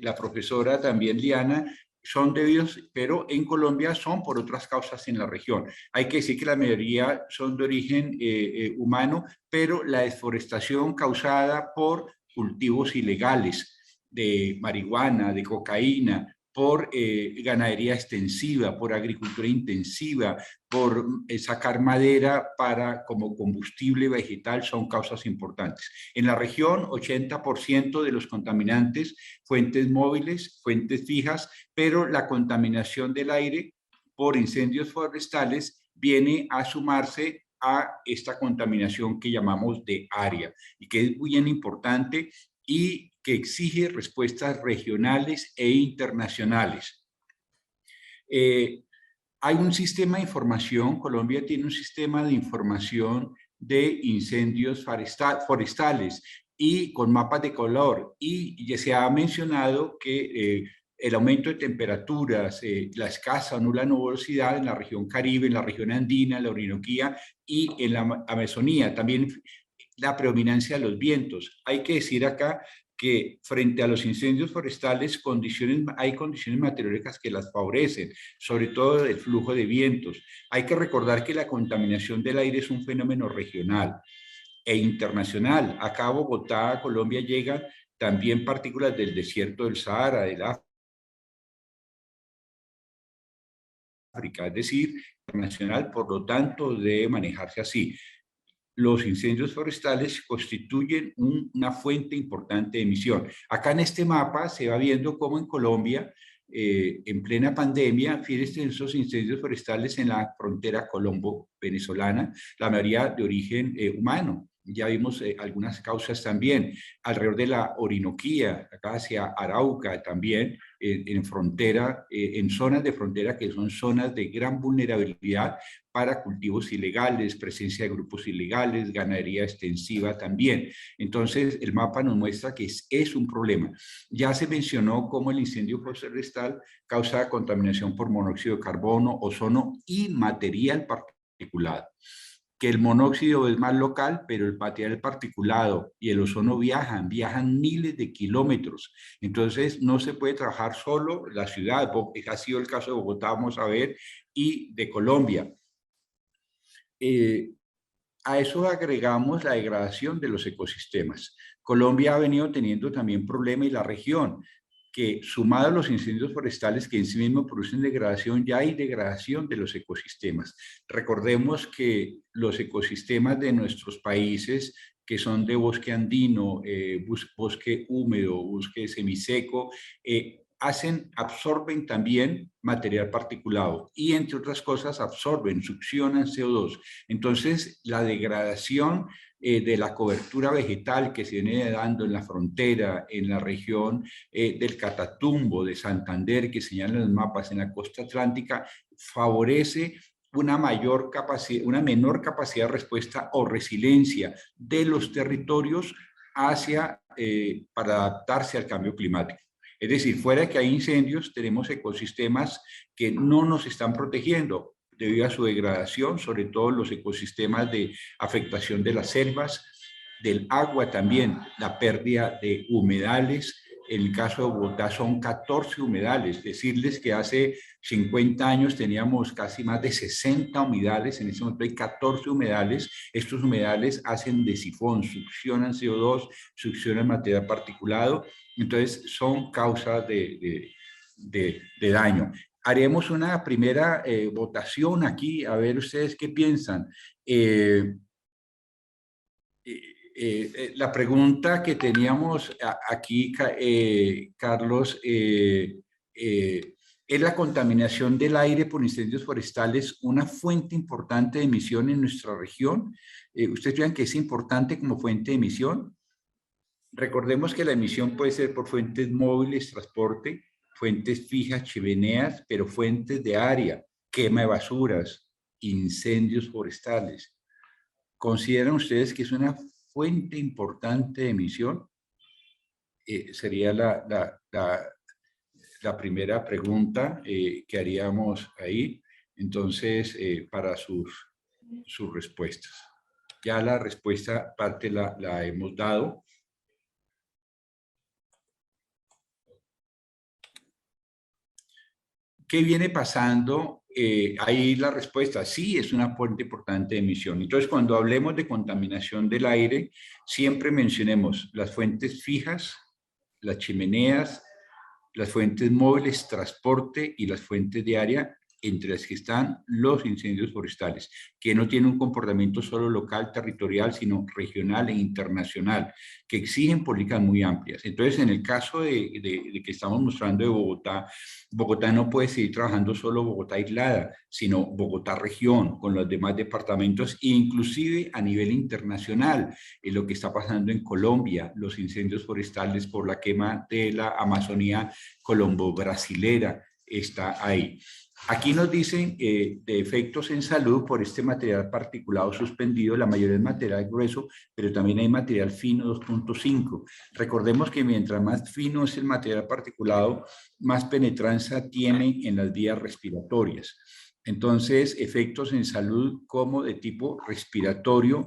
la profesora también Liana, son debidos, pero en Colombia son por otras causas en la región. Hay que decir que la mayoría son de origen humano, pero la deforestación causada por cultivos ilegales de marihuana, de cocaína, por ganadería extensiva, por agricultura intensiva, por sacar madera como combustible vegetal, son causas importantes. En la región, 80% de los contaminantes, fuentes móviles, fuentes fijas, pero la contaminación del aire por incendios forestales viene a sumarse a esta contaminación que llamamos de área y que es muy bien importante y que exige respuestas regionales e internacionales. Hay un sistema de información, Colombia tiene un sistema de información de incendios forestales y con mapas de color, y ya se ha mencionado que el aumento de temperaturas, la escasa o nula nubosidad en la región Caribe, en la región andina, en la Orinoquía y en la Amazonía, también la predominancia de los vientos. Hay que decir acá que frente a los incendios forestales hay condiciones meteorológicas que las favorecen, sobre todo el flujo de vientos. Hay que recordar que la contaminación del aire es un fenómeno regional e internacional. Acá a Bogotá, a Colombia, llegan también partículas del desierto del Sahara, del África, es decir, internacional, por lo tanto debe manejarse así. Los incendios forestales constituyen una fuente importante de emisión. Acá en este mapa se va viendo cómo en Colombia, en plena pandemia, fíjense en esos incendios forestales en la frontera colombo-venezolana, la mayoría de origen humano. Ya vimos algunas causas también, alrededor de la Orinoquía, acá hacia Arauca también, en frontera, en zonas de frontera que son zonas de gran vulnerabilidad para cultivos ilegales, presencia de grupos ilegales, ganadería extensiva también. Entonces, el mapa nos muestra que es un problema. Ya se mencionó cómo el incendio forestal causa contaminación por monóxido de carbono, ozono y material particulado. Que el monóxido es más local, pero el material particulado y el ozono viajan miles de kilómetros. Entonces, no se puede trabajar solo la ciudad, ha sido el caso de Bogotá, vamos a ver, y de Colombia. A eso agregamos la degradación de los ecosistemas. Colombia ha venido teniendo también problemas y la región, que sumado a los incendios forestales que en sí mismos producen degradación, ya hay degradación de los ecosistemas. Recordemos que los ecosistemas de nuestros países, que son de bosque andino, bosque húmedo, bosque semiseco, absorben también material particulado y, entre otras cosas, succionan CO2. Entonces, la degradación de la cobertura vegetal que se viene dando en la frontera, en la región del Catatumbo, de Santander, que señalan los mapas en la costa atlántica, favorece una menor capacidad de respuesta o resiliencia de los territorios para adaptarse al cambio climático. Es decir, fuera de que hay incendios, tenemos ecosistemas que no nos están protegiendo debido a su degradación, sobre todo los ecosistemas de afectación de las selvas, del agua también, la pérdida de humedales. En el caso de Bogotá son 14 humedales. Decirles que hace 50 años teníamos casi más de 60 humedales, en este momento hay 14 humedales. Estos humedales hacen de sifón, succionan CO2, succionan material particulado, entonces son causas de daño. Haremos una primera votación aquí, a ver ustedes qué piensan. La pregunta que teníamos aquí, Carlos, ¿es la contaminación del aire por incendios forestales una fuente importante de emisión en nuestra región? ¿Ustedes creen que es importante como fuente de emisión? Recordemos que la emisión puede ser por fuentes móviles, transporte, fuentes fijas, chimeneas, pero fuentes de área, quema de basuras, incendios forestales. ¿Consideran ustedes que es una fuente importante de emisión? Sería la primera pregunta que haríamos ahí. Entonces, para sus respuestas. Ya la respuesta parte la hemos dado. ¿Qué viene pasando? Ahí la respuesta, sí, es una fuente importante de emisión. Entonces, cuando hablemos de contaminación del aire, siempre mencionemos las fuentes fijas, las chimeneas, las fuentes móviles, transporte y las fuentes de área, entre las que están los incendios forestales, que no tienen un comportamiento solo local, territorial, sino regional e internacional, que exigen políticas muy amplias. Entonces, en el caso de que estamos mostrando de Bogotá, Bogotá no puede seguir trabajando solo Bogotá aislada, sino Bogotá región, con los demás departamentos, e inclusive a nivel internacional, en lo que está pasando en Colombia, los incendios forestales por la quema de la Amazonía colombo-brasilera, está ahí. Aquí nos dicen de efectos en salud por este material particulado suspendido, la mayoría es material grueso, pero también hay material fino 2.5. Recordemos que mientras más fino es el material particulado, más penetrancia tiene en las vías respiratorias. Entonces, efectos en salud como de tipo respiratorio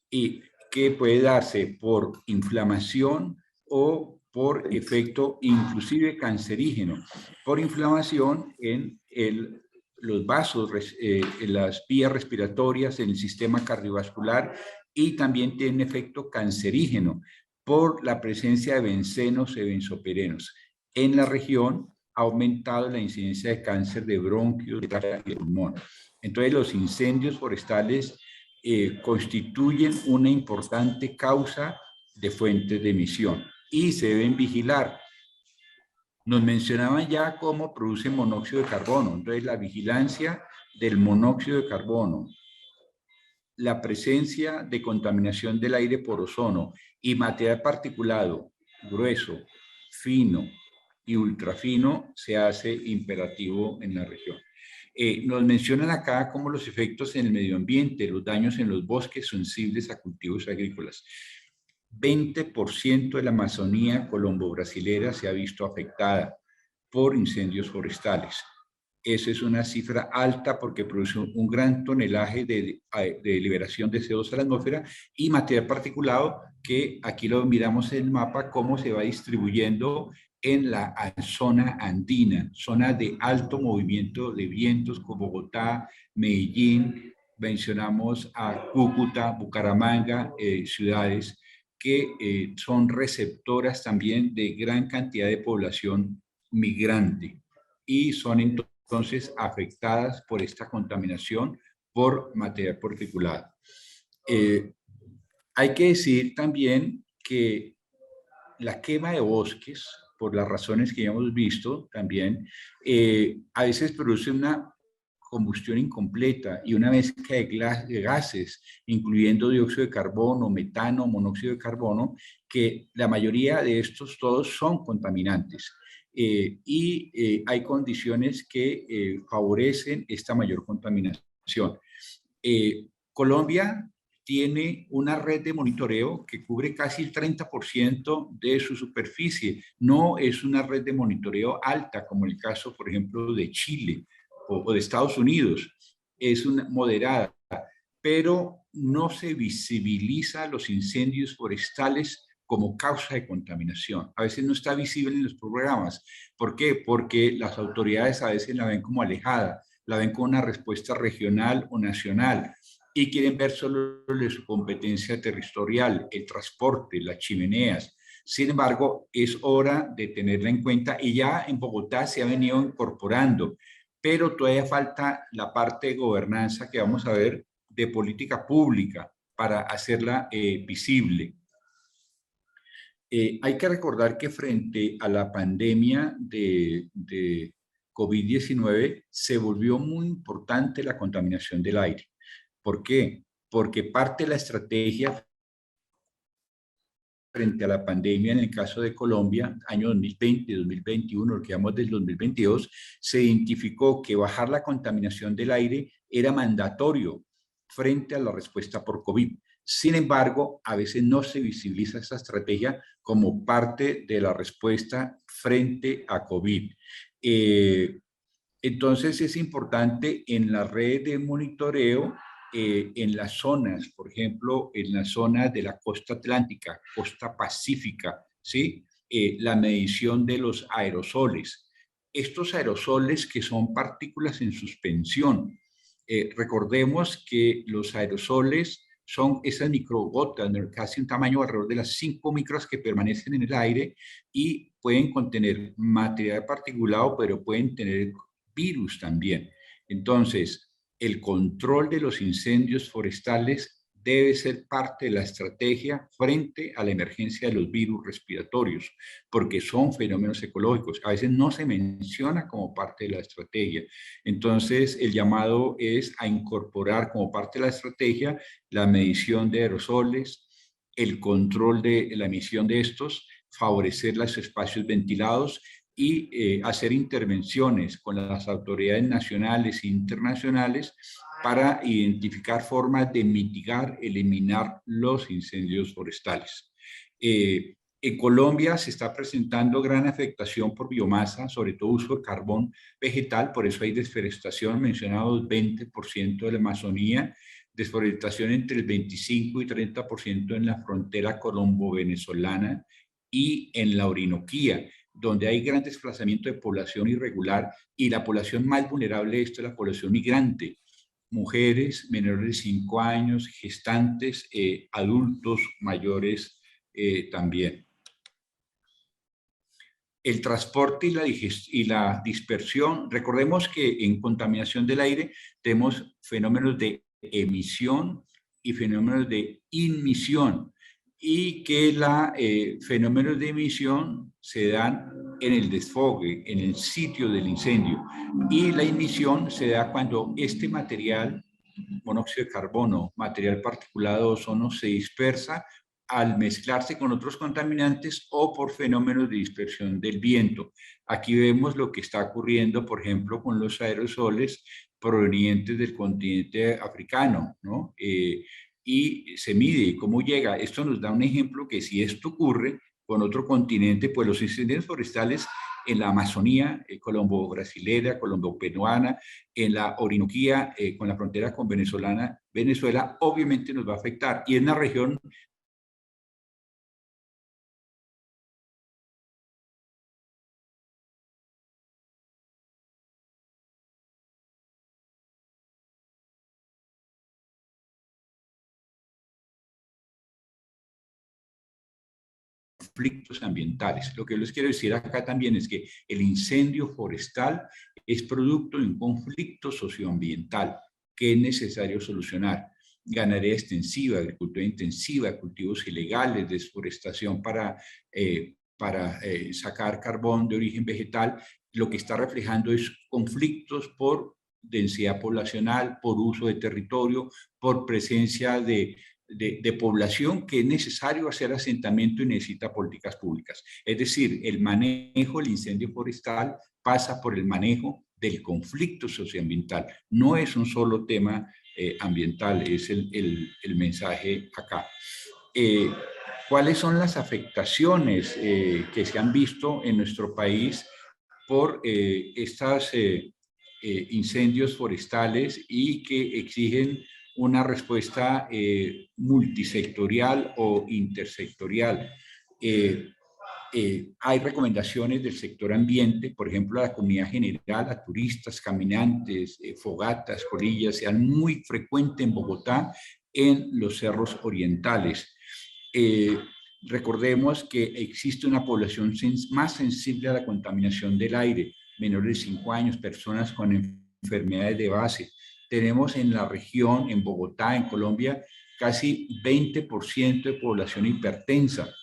y que puede darse por inflamación, o por efecto inclusive cancerígeno, por inflamación en los vasos, en las vías respiratorias, en el sistema cardiovascular, y también tiene efecto cancerígeno por la presencia de bencenos y benzoperenos. En la región ha aumentado la incidencia de cáncer de bronquios, de tráquea y de pulmón. Entonces, los incendios forestales constituyen una importante causa de fuentes de emisión y se deben vigilar. Nos mencionaban ya cómo produce monóxido de carbono. Entonces, la vigilancia del monóxido de carbono, la presencia de contaminación del aire por ozono y material particulado grueso, fino y ultrafino se hace imperativo en la región. Nos mencionan acá cómo los efectos en el medio ambiente, los daños en los bosques sensibles a cultivos agrícolas. 20% de la Amazonía colombo-brasilera se ha visto afectada por incendios forestales. Esa es una cifra alta porque produce un gran tonelaje de liberación de CO2 a la atmósfera y material particulado que aquí lo miramos en el mapa, cómo se va distribuyendo en la zona andina, zona de alto movimiento de vientos como Bogotá, Medellín, mencionamos a Cúcuta, Bucaramanga, ciudades que son receptoras también de gran cantidad de población migrante y son entonces afectadas por esta contaminación por material particulado. Hay que decir también que la quema de bosques, por las razones que ya hemos visto también, a veces produce una combustión incompleta y una mezcla de gases, incluyendo dióxido de carbono, metano, monóxido de carbono, que la mayoría de estos todos son contaminantes. Hay condiciones que favorecen esta mayor contaminación. Colombia tiene una red de monitoreo que cubre casi el 30% de su superficie. No es una red de monitoreo alta, como el caso, por ejemplo, de Chile o de Estados Unidos. Es una moderada, pero no se visibiliza los incendios forestales como causa de contaminación. A veces no está visible en los programas. ¿Por qué? Porque las autoridades a veces la ven como alejada, la ven con una respuesta regional o nacional y quieren ver solo de su competencia territorial, el transporte, las chimeneas. Sin embargo, es hora de tenerla en cuenta y ya en Bogotá se ha venido incorporando, pero todavía falta la parte de gobernanza que vamos a ver de política pública para hacerla visible. Hay que recordar que frente a la pandemia de COVID-19 se volvió muy importante la contaminación del aire. ¿Por qué? Porque parte de la estrategia frente a la pandemia, en el caso de Colombia, año 2020, 2021, lo que llamamos del 2022, se identificó que bajar la contaminación del aire era mandatorio frente a la respuesta por COVID. Sin embargo, a veces no se visibiliza esta estrategia como parte de la respuesta frente a COVID. Entonces es importante en la red de monitoreo, en las zonas, por ejemplo, en la zona de la costa atlántica, costa pacífica, ¿sí? La medición de los aerosoles. Estos aerosoles que son partículas en suspensión. Recordemos que los aerosoles son esas microgotas, casi un tamaño alrededor de las 5 micras que permanecen en el aire y pueden contener material particulado, pero pueden tener virus también. Entonces, el control de los incendios forestales debe ser parte de la estrategia frente a la emergencia de los virus respiratorios, porque son fenómenos ecológicos. A veces no se menciona como parte de la estrategia. Entonces, el llamado es a incorporar como parte de la estrategia la medición de aerosoles, el control de la emisión de estos, favorecer los espacios ventilados y hacer intervenciones con las autoridades nacionales e internacionales para identificar formas de mitigar, eliminar los incendios forestales. En Colombia se está presentando gran afectación por biomasa, sobre todo uso de carbón vegetal, por eso hay desforestación, mencionado 20% de la Amazonía, desforestación entre el 25 y 30% en la frontera colombo-venezolana, y en la Orinoquía, donde hay gran desplazamiento de población irregular y la población más vulnerable de esto es la población migrante, mujeres menores de 5 años, gestantes, adultos mayores también. El transporte y la dispersión, recordemos que en contaminación del aire tenemos fenómenos de emisión y fenómenos de inmisión, y que los fenómenos de emisión se dan en el desfogue, en el sitio del incendio, y la inmisión se da cuando este material, monóxido de carbono, material particulado de ozono, se dispersa al mezclarse con otros contaminantes o por fenómenos de dispersión del viento. Aquí vemos lo que está ocurriendo, por ejemplo, con los aerosoles provenientes del continente africano, ¿no? Y se mide cómo llega. Esto nos da un ejemplo que si esto ocurre con otro continente, pues los incendios forestales en la Amazonía, colombo-brasilera, colombo-peruana, en la Orinoquía, con la frontera con Venezuela, obviamente nos va a afectar. Y es una región conflictos ambientales. Lo que les quiero decir acá también es que el incendio forestal es producto de un conflicto socioambiental que es necesario solucionar. Ganadería extensiva, agricultura intensiva, cultivos ilegales, desforestación para sacar carbón de origen vegetal, lo que está reflejando es conflictos por densidad poblacional, por uso de territorio, por presencia de población que es necesario hacer asentamiento y necesita políticas públicas. Es decir, el manejo del incendio forestal pasa por el manejo del conflicto socioambiental. No es un solo tema ambiental, es el mensaje acá. ¿Cuáles son las afectaciones que se han visto en nuestro país por estos incendios forestales y que exigen una respuesta multisectorial o intersectorial? Hay recomendaciones del sector ambiente, por ejemplo, a la comunidad general, a turistas, caminantes, fogatas, colillas, sean muy frecuentes en Bogotá, en los cerros orientales. Recordemos que existe una población más sensible a la contaminación del aire, menores de 5 años, personas con enfermedades de base. Tenemos en la región, en Bogotá, en Colombia, casi 20% de población hipertensa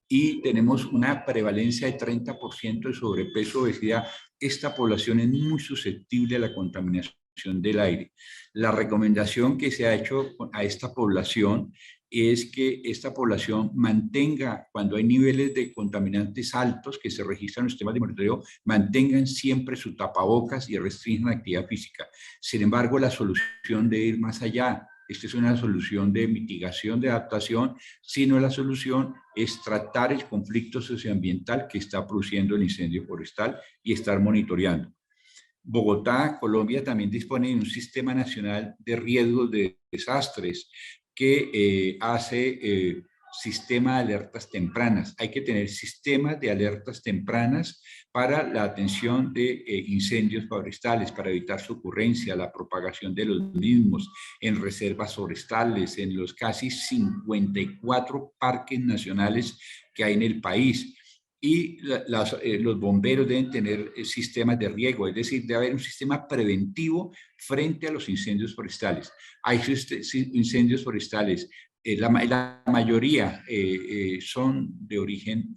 y tenemos una prevalencia de 30% de sobrepeso, obesidad. Esta población es muy susceptible a la contaminación del aire. La recomendación que se ha hecho a esta población es que esta población mantenga, cuando hay niveles de contaminantes altos que se registran en los sistemas de monitoreo, mantengan siempre su tapabocas y restrinjan la actividad física. Sin embargo, la solución de ir más allá, esta es una solución de mitigación, de adaptación, sino la solución es tratar el conflicto socioambiental que está produciendo el incendio forestal y estar monitoreando. Bogotá, Colombia, también dispone de un sistema nacional de riesgos de desastres que hace sistema de alertas tempranas. Hay que tener sistemas de alertas tempranas para la atención de incendios forestales, para evitar su ocurrencia, la propagación de los mismos en reservas forestales, en los casi 54 parques nacionales que hay en el país. Y los bomberos deben tener sistemas de riego, es decir, debe haber un sistema preventivo frente a los incendios forestales. Hay incendios forestales, la mayoría son de origen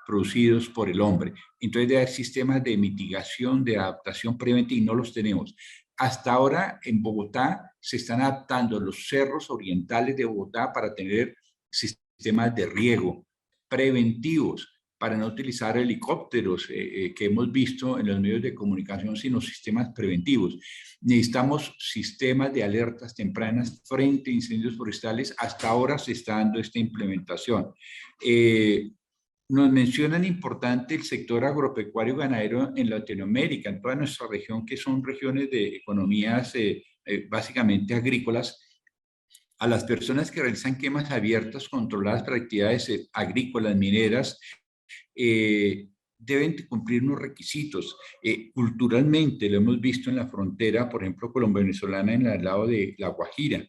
producidos por el hombre. Entonces debe haber sistemas de mitigación, de adaptación preventiva y no los tenemos. Hasta ahora en Bogotá se están adaptando los cerros orientales de Bogotá para tener sistemas de riego preventivos, para no utilizar helicópteros que hemos visto en los medios de comunicación, sino sistemas preventivos. Necesitamos sistemas de alertas tempranas frente a incendios forestales. Hasta ahora se está dando esta implementación. Nos mencionan importante el sector agropecuario y ganadero en Latinoamérica, en toda nuestra región, que son regiones de economías básicamente agrícolas. a las personas que realizan quemas abiertas controladas para actividades agrícolas, mineras, deben cumplir unos requisitos. Culturalmente, lo hemos visto en la frontera, por ejemplo, colombo-venezolana, en el lado de La Guajira,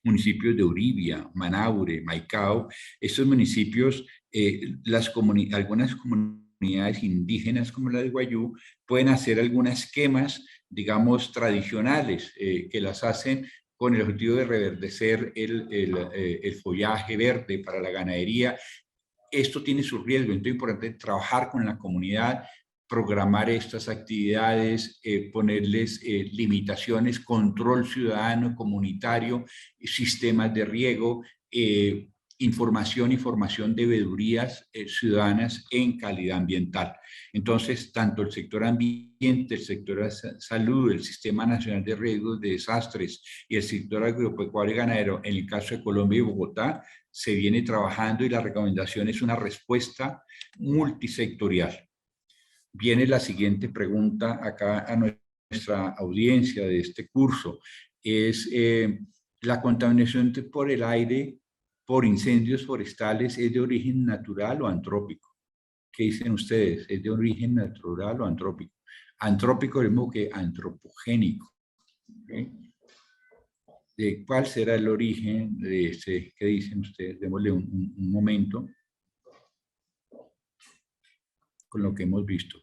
municipios de Uribia, Manaure, Maicao. Estos municipios, algunas comunidades indígenas como la de Guayú pueden hacer algunas quemas, digamos, tradicionales, que las hacen con el objetivo de reverdecer el follaje verde para la ganadería. Esto tiene su riesgo, entonces es importante trabajar con la comunidad, programar estas actividades, ponerles limitaciones, control ciudadano, comunitario, sistemas de riego, información y formación de veedurías ciudadanas en calidad ambiental. Entonces, tanto el sector ambiente, el sector salud, el Sistema Nacional de Riesgos de Desastres y el sector agropecuario y ganadero, en el caso de Colombia y Bogotá, se viene trabajando y la recomendación es una respuesta multisectorial. Viene la siguiente pregunta acá a nuestra audiencia de este curso. Es la contaminación por el aire por incendios forestales, ¿es de origen natural o antrópico? ¿Qué dicen ustedes? ¿Es de origen natural o antrópico? Antrópico es el mismo que antropogénico. ¿Okay? ¿De cuál será el origen de ese? ¿Qué dicen ustedes? Démosle un momento con lo que hemos visto.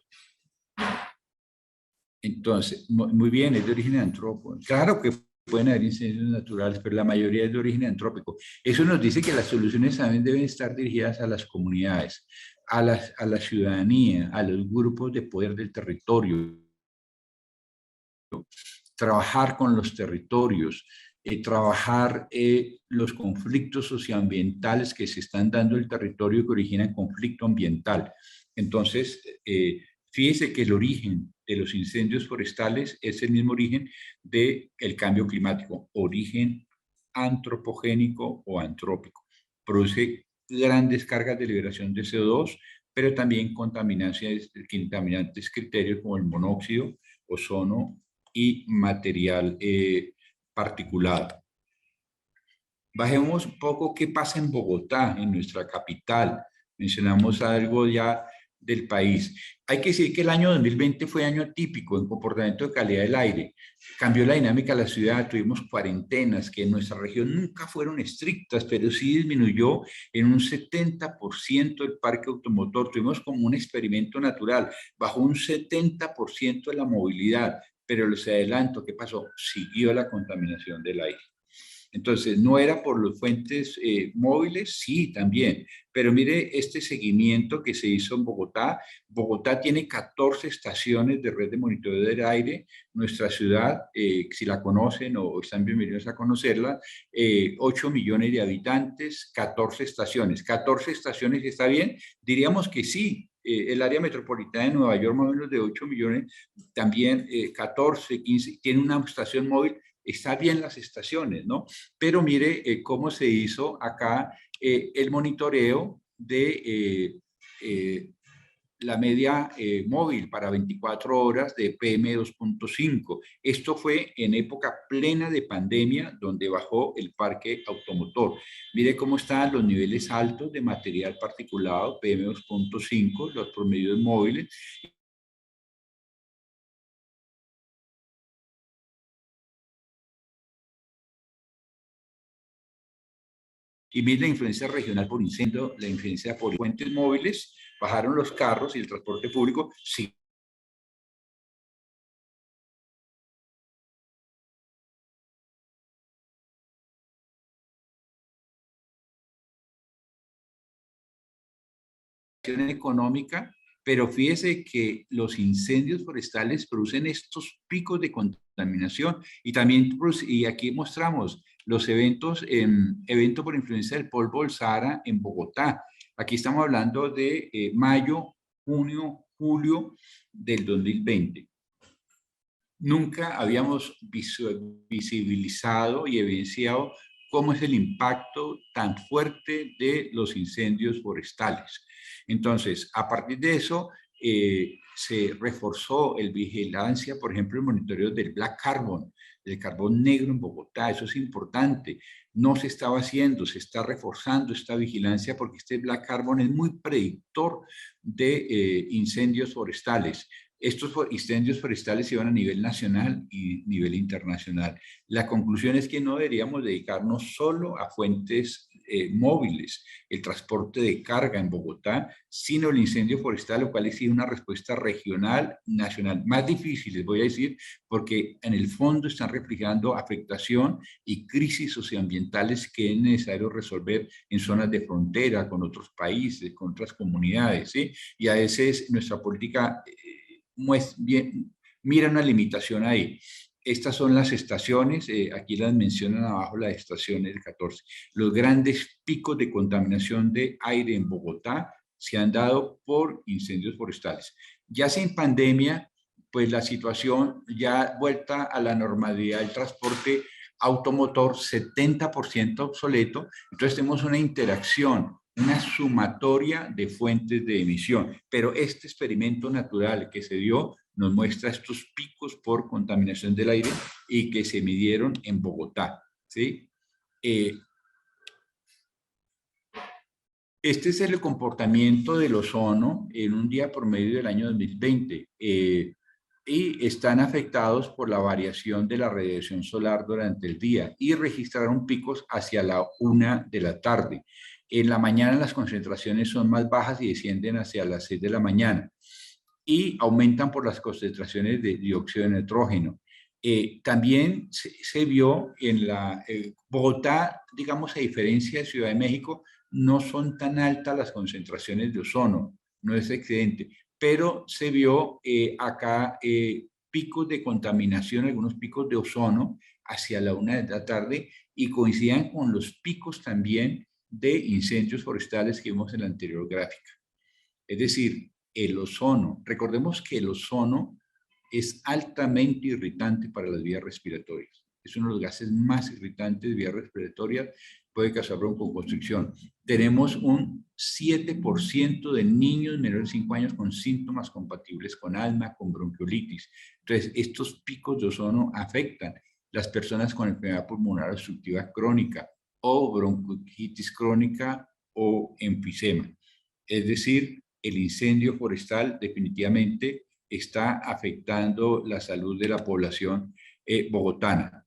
Entonces, muy bien, es de origen antrópico. Claro que pueden haber incendios naturales, pero la mayoría es de origen antrópico. Eso nos dice que las soluciones también deben estar dirigidas a las comunidades, a la ciudadanía, a los grupos de poder del territorio. Trabajar con los territorios, trabajar los conflictos socioambientales que se están dando en el territorio que originan conflicto ambiental. Entonces, fíjese que el origen de los incendios forestales es el mismo origen del cambio climático, origen antropogénico o antrópico. Produce grandes cargas de liberación de CO2, pero también contaminantes criterios como el monóxido, ozono y material particulado. Bajemos un poco qué pasa en Bogotá, en nuestra capital. Mencionamos algo ya del país. Hay que decir que el año 2020 fue año atípico en comportamiento de calidad del aire. Cambió la dinámica de la ciudad, tuvimos cuarentenas que en nuestra región nunca fueron estrictas, pero sí disminuyó en un 70% el parque automotor. Tuvimos como un experimento natural, bajó un 70% de la movilidad, pero les adelanto, ¿qué pasó? Siguió la contaminación del aire. Entonces, ¿no era por las fuentes móviles? Sí, también. Pero mire este seguimiento que se hizo en Bogotá. Bogotá tiene 14 estaciones de red de monitoreo del aire. Nuestra ciudad, si la conocen o están bienvenidos a conocerla, 8 millones de habitantes, 14 estaciones. 14 estaciones, ¿está bien? Diríamos que sí. El área metropolitana de Nueva York, más o menos de 8 millones, también 14, 15, tiene una estación móvil. Está bien las estaciones, ¿no? Pero mire cómo se hizo acá el monitoreo de la media móvil para 24 horas de PM2.5. Esto fue en época plena de pandemia, donde bajó el parque automotor. Mire cómo están los niveles altos de material particulado, PM2.5, los promedios móviles. Y mire la influencia regional por incendio, la influencia por fuentes móviles, bajaron los carros y el transporte público, sí. Económica, pero fíjese que los incendios forestales producen estos picos de contaminación y también, y aquí mostramos los eventos, evento por influencia del polvo del Sahara en Bogotá. Aquí estamos hablando de mayo, junio, julio del 2020. Nunca habíamos visibilizado y evidenciado cómo es el impacto tan fuerte de los incendios forestales. Entonces, a partir de eso, se reforzó el vigilancia, por ejemplo, el monitoreo del black carbon, del carbón negro en Bogotá. Eso es importante. No se estaba haciendo, se está reforzando esta vigilancia porque este black carbon es muy predictor de incendios forestales. Estos incendios forestales se van a nivel nacional y nivel internacional. La conclusión es que no deberíamos dedicarnos solo a fuentes móviles, el transporte de carga en Bogotá, sino el incendio forestal, lo cual exige una respuesta regional, nacional. Más difícil, les voy a decir, porque en el fondo están reflejando afectación y crisis socioambientales que es necesario resolver en zonas de frontera con otros países, con otras comunidades, ¿sí? Y a veces nuestra política mira una limitación ahí. Estas son las estaciones, aquí las mencionan abajo, las estaciones del 14. Los grandes picos de contaminación de aire en Bogotá se han dado por incendios forestales. Ya sin pandemia, pues la situación ya vuelta a la normalidad del transporte automotor, 70% obsoleto. Entonces tenemos una interacción, una sumatoria de fuentes de emisión. Pero este experimento natural que se dio nos muestra estos picos por contaminación del aire y que se midieron en Bogotá, ¿sí? Este es el comportamiento del ozono en un día promedio del año 2020 y están afectados por la variación de la radiación solar durante el día y registraron picos hacia la 1 de la tarde. En la mañana las concentraciones son más bajas y descienden hacia las 6 de la mañana y aumentan por las concentraciones de dióxido de nitrógeno. También se vio en Bogotá, digamos, a diferencia de Ciudad de México, no son tan altas las concentraciones de ozono, no es excedente, pero se vio acá picos de contaminación, algunos picos de ozono hacia la 1 de la tarde y coincidían con los picos también de incendios forestales que vimos en la anterior gráfica. Es decir, el ozono, recordemos que el ozono es altamente irritante para las vías respiratorias. Es uno de los gases más irritantes de vías respiratorias, puede causar broncoconstricción. Tenemos un 7% de niños menores de 5 años con síntomas compatibles con asma, con bronquiolitis. Entonces, estos picos de ozono afectan las personas con enfermedad pulmonar obstructiva crónica o bronquitis crónica o enfisema. Es decir, el incendio forestal definitivamente está afectando la salud de la población bogotana.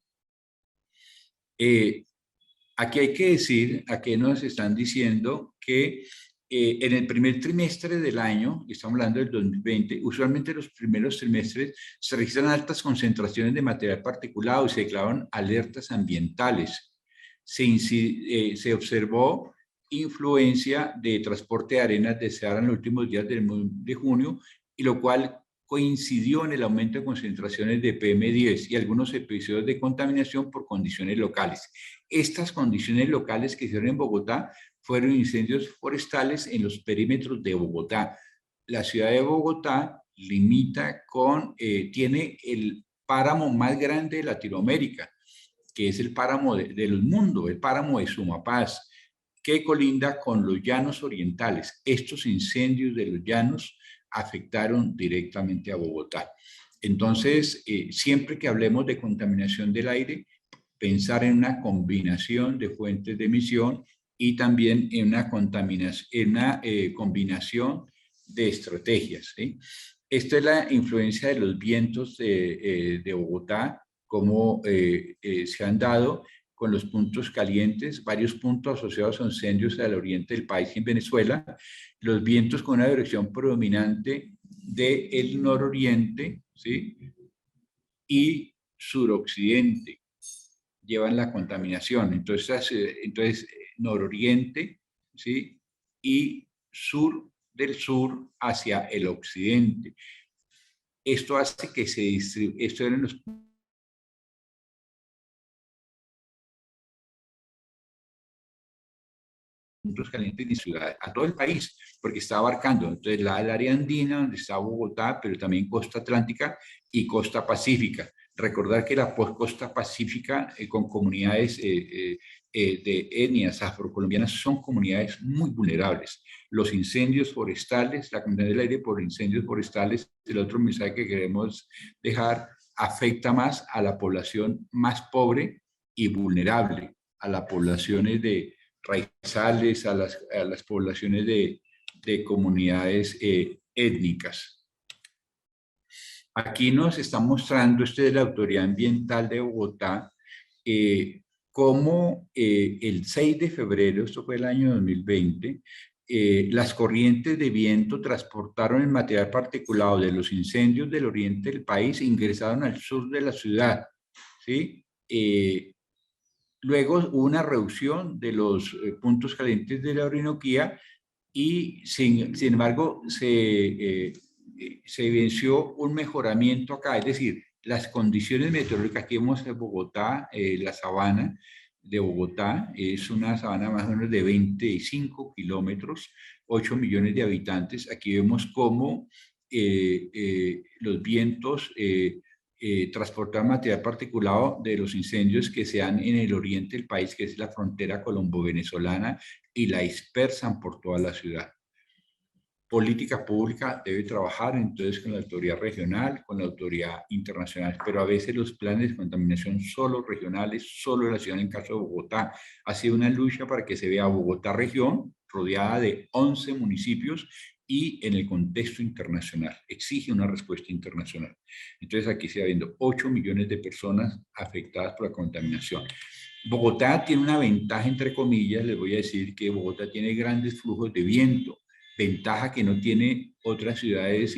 Aquí hay que decir, aquí nos están diciendo que en el primer trimestre del año, estamos hablando del 2020, usualmente los primeros trimestres se registran altas concentraciones de material particulado y se declaran alertas ambientales. Se observó influencia de transporte de arenas de Sahara en los últimos días del mes de junio, y lo cual coincidió en el aumento de concentraciones de PM10 y algunos episodios de contaminación por condiciones locales. Estas condiciones locales que se dieron en Bogotá fueron incendios forestales en los perímetros de Bogotá. La ciudad de Bogotá limita con, tiene el páramo más grande de Latinoamérica, que es el páramo del mundo, el páramo de Sumapaz, que colinda con los llanos orientales. Estos incendios de los llanos afectaron directamente a Bogotá. Entonces, siempre que hablemos de contaminación del aire, pensar en una combinación de fuentes de emisión y también en una combinación de estrategias, ¿sí? Esta es la influencia de los vientos de Bogotá, cómo se han dado con los puntos calientes, varios puntos asociados a incendios al oriente del país y en Venezuela, los vientos con una dirección predominante del nororiente, ¿sí? Y suroccidente llevan la contaminación. Entonces nororiente, ¿sí? Y sur del sur hacia el occidente. Esto hace que se distribuya, esto eran los puntos calientes de ciudad, a todo el país, porque está abarcando entonces el área andina, donde está Bogotá, pero también costa atlántica y costa pacífica. Recordar que la costa pacífica con comunidades de etnias afrocolombianas son comunidades muy vulnerables. los incendios forestales, la contaminación del aire por incendios forestales. El otro mensaje que queremos dejar afecta más a la población más pobre y vulnerable, a las poblaciones de raizales, a las poblaciones de comunidades étnicas. Aquí nos está mostrando, de la Autoridad Ambiental de Bogotá, cómo el 6 de febrero, esto fue el año 2020, las corrientes de viento transportaron el material particulado de los incendios del oriente del país e ingresaron al sur de la ciudad, ¿sí? Luego hubo una reducción de los puntos calientes de la Orinoquía y sin embargo se evidenció un mejoramiento acá, es decir, las condiciones meteorológicas que vemos en Bogotá, la sabana de Bogotá, es una sabana más o menos de 25 kilómetros, 8 millones de habitantes. Aquí vemos cómo los vientos transportan material particulado de los incendios que se dan en el oriente del país, que es la frontera colombo-venezolana, y la dispersan por toda la ciudad. Política pública debe trabajar entonces con la autoridad regional, con la autoridad internacional, pero a veces los planes de contaminación solo regionales, solo de la ciudad. En el caso de Bogotá, ha sido una lucha para que se vea Bogotá región rodeada de 11 municipios y en el contexto internacional. Exige una respuesta internacional. Entonces aquí se va viendo 8 millones de personas afectadas por la contaminación. Bogotá tiene una ventaja, entre comillas, les voy a decir que Bogotá tiene grandes flujos de viento, ventaja que no tiene otras ciudades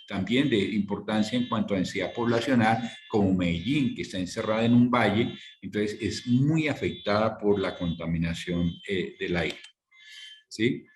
también de importancia en cuanto a densidad poblacional, como Medellín, que está encerrada en un valle, entonces es muy afectada por la contaminación del aire. ¿Sí?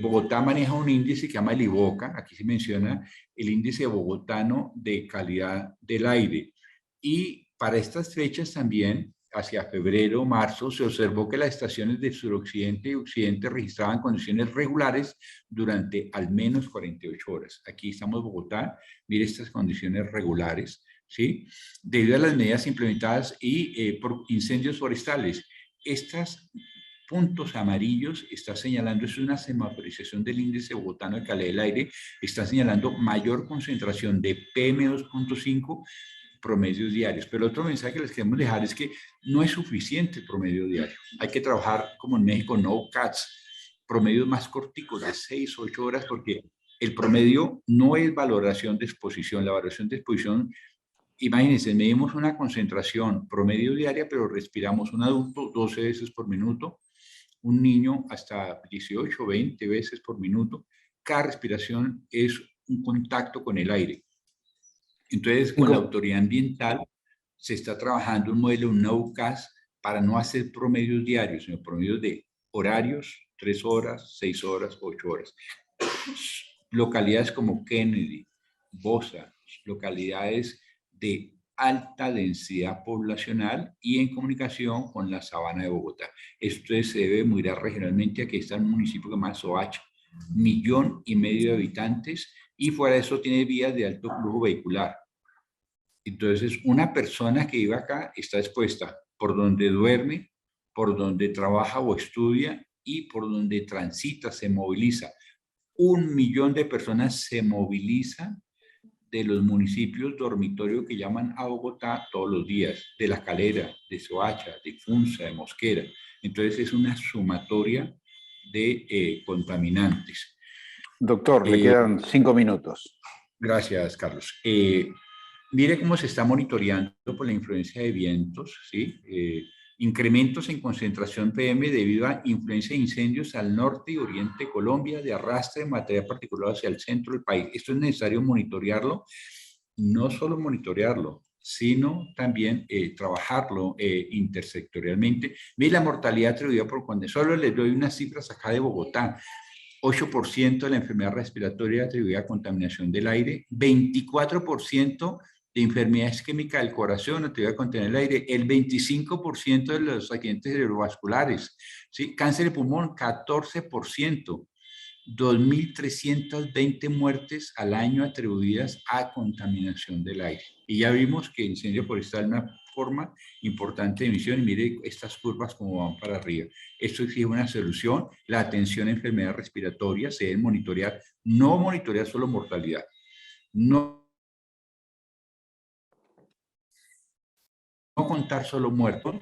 Bogotá maneja un índice que se llama el IBOCA, aquí se menciona el índice bogotano de calidad del aire, y para estas fechas también, hacia febrero, marzo, se observó que las estaciones de suroccidente y occidente registraban condiciones regulares durante al menos 48 horas. Aquí estamos en Bogotá, mire estas condiciones regulares, ¿sí? Debido a las medidas implementadas y por incendios forestales. Estos puntos amarillos está señalando, es una semaforización del índice bogotano de calidad del aire, está señalando mayor concentración de PM2.5 promedios diarios. Pero otro mensaje que les queremos dejar es que no es suficiente el promedio diario. Hay que trabajar, como en México, no cuts, promedios más corticos de 6 o 8 horas, porque el promedio no es valoración de exposición. La valoración de exposición, imagínense, medimos una concentración promedio diaria, pero respiramos un adulto 12 veces por minuto, un niño hasta 18 o 20 veces por minuto. Cada respiración es un contacto con el aire. Entonces, con la autoridad ambiental se está trabajando un modelo no-cast para no hacer promedios diarios, sino promedios de horarios, 3 horas, 6 horas, 8 horas. Localidades como Kennedy, Bosa, localidades de alta densidad poblacional y en comunicación con la sabana de Bogotá. Esto se debe mirar regionalmente. Aquí está el municipio que más Soacha, 1,5 millones de habitantes, y fuera de eso tiene vías de alto flujo vehicular. Entonces, una persona que vive acá está expuesta por donde duerme, por donde trabaja o estudia y por donde transita, se moviliza. 1 millón de personas se movilizan de los municipios dormitorio que llaman a Bogotá todos los días, de La Calera, de Soacha, de Funza, de Mosquera. Entonces, es una sumatoria de contaminantes.
Doctor, le quedan 5 minutos.
Gracias, Carlos. Mire cómo se está monitoreando por la influencia de vientos, ¿sí? Incrementos en concentración PM debido a influencia de incendios al norte y oriente de Colombia, de arrastre de material particulado hacia el centro del país. Esto es necesario monitorearlo, no solo monitorearlo, sino también trabajarlo intersectorialmente. Mire la mortalidad atribuida por cuando solo les doy unas cifras acá de Bogotá. 8% de la enfermedad respiratoria atribuida a contaminación del aire, 24% de enfermedad isquémica del corazón atribuida a contaminación del aire, el 25% de los accidentes cerebrovasculares, ¿sí? Cáncer de pulmón, 14%, 2.320 muertes al año atribuidas a contaminación del aire. Y ya vimos que el incendio forestal es una forma importante de emisión, y mire estas curvas como van para arriba. Esto exige una solución, la atención a enfermedades respiratorias, se deben monitorear, no monitorear solo mortalidad, no contar solo muertos,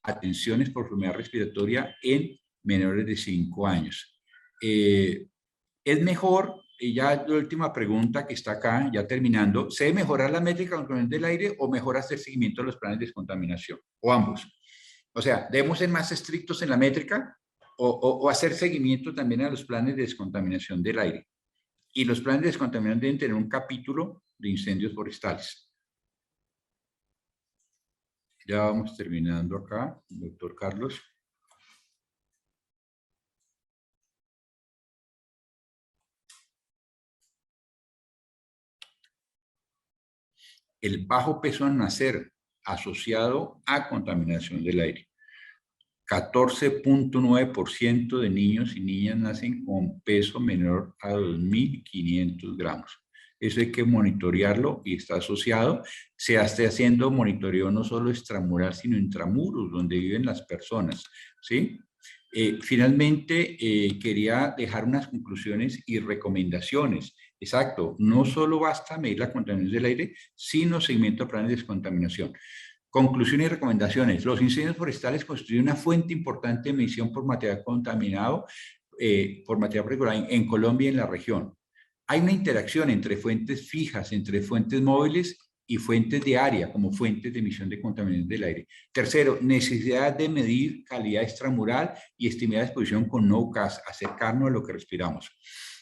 atenciones por enfermedad respiratoria en menores de 5 años. Es mejor, y ya la última pregunta que está acá, ya terminando, ¿se debe mejorar la métrica de contaminación del aire o mejor hacer seguimiento de los planes de descontaminación? O ambos. O sea, ¿debemos ser más estrictos en la métrica o hacer seguimiento también a los planes de descontaminación del aire? Y los planes de descontaminación deben tener un capítulo de incendios forestales. Ya vamos terminando acá, doctor Carlos. El bajo peso al nacer asociado a contaminación del aire. 14.9% de niños y niñas nacen con peso menor a 2.500 gramos. Eso hay que monitorearlo y está asociado. Se está haciendo monitoreo no solo extramural, sino intramuros, donde viven las personas, ¿sí? Finalmente, quería dejar unas conclusiones y recomendaciones. Exacto, no solo basta medir la contaminación del aire, sino seguimiento a planes de descontaminación. Conclusiones y recomendaciones. Los incendios forestales constituyen una fuente importante de emisión por material contaminado, por material particular en Colombia y en la región. Hay una interacción entre fuentes fijas, entre fuentes móviles y fuentes de área, como fuentes de emisión de contaminación del aire. Tercero, necesidad de medir calidad extramural y estimar la exposición con no-gas, acercarnos a lo que respiramos.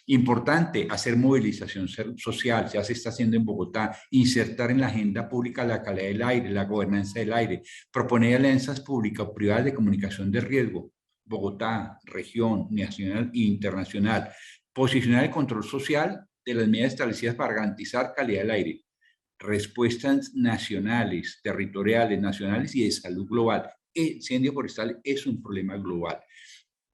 Importante, hacer movilización social, ya se está haciendo en Bogotá, insertar en la agenda pública la calidad del aire, la gobernanza del aire, proponer alianzas públicas o privadas de comunicación de riesgo, Bogotá, región, nacional e internacional, posicionar el control social de las medidas establecidas para garantizar calidad del aire, respuestas nacionales, territoriales, nacionales y de salud global. El incendio forestal es un problema global.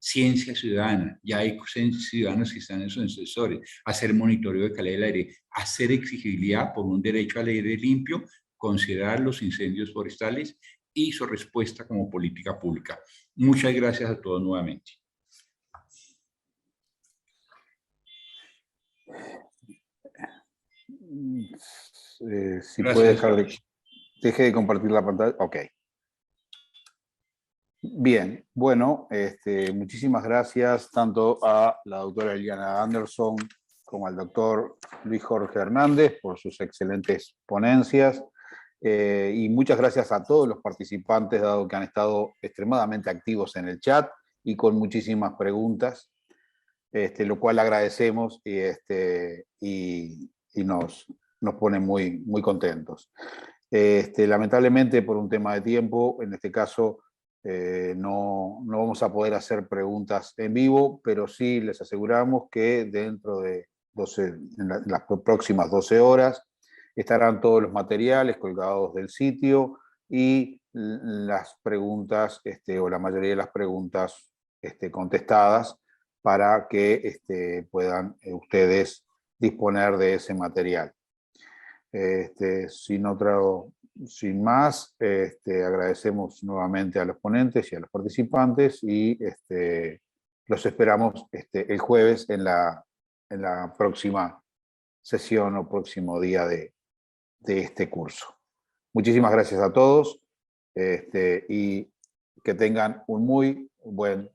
Ciencia ciudadana, ya hay ciudadanos que están en sus asesores, hacer monitoreo de calidad del aire, hacer exigibilidad por un derecho al aire limpio, considerar los incendios forestales y su respuesta como política pública. Muchas gracias a todos nuevamente.
Si puede dejar de... Deje de compartir la pantalla. Ok. Bien, bueno, muchísimas gracias tanto a la doctora Eliana Anderson como al doctor Luis Jorge Hernández por sus excelentes ponencias. Y muchas gracias a todos los participantes, dado que han estado extremadamente activos en el chat y con muchísimas preguntas, lo cual agradecemos y nos pone muy, muy contentos. Lamentablemente, por un tema de tiempo, en este caso, no vamos a poder hacer preguntas en vivo, pero sí les aseguramos que dentro de las próximas 12 horas estarán todos los materiales colgados del sitio y las preguntas, o la mayoría de las preguntas contestadas para que puedan ustedes disponer de ese material. Sin más, agradecemos nuevamente a los ponentes y a los participantes y los esperamos el jueves en la próxima sesión o próximo día de este curso. Muchísimas gracias a todos y que tengan un muy buen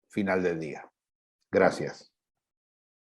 final del día. Gracias.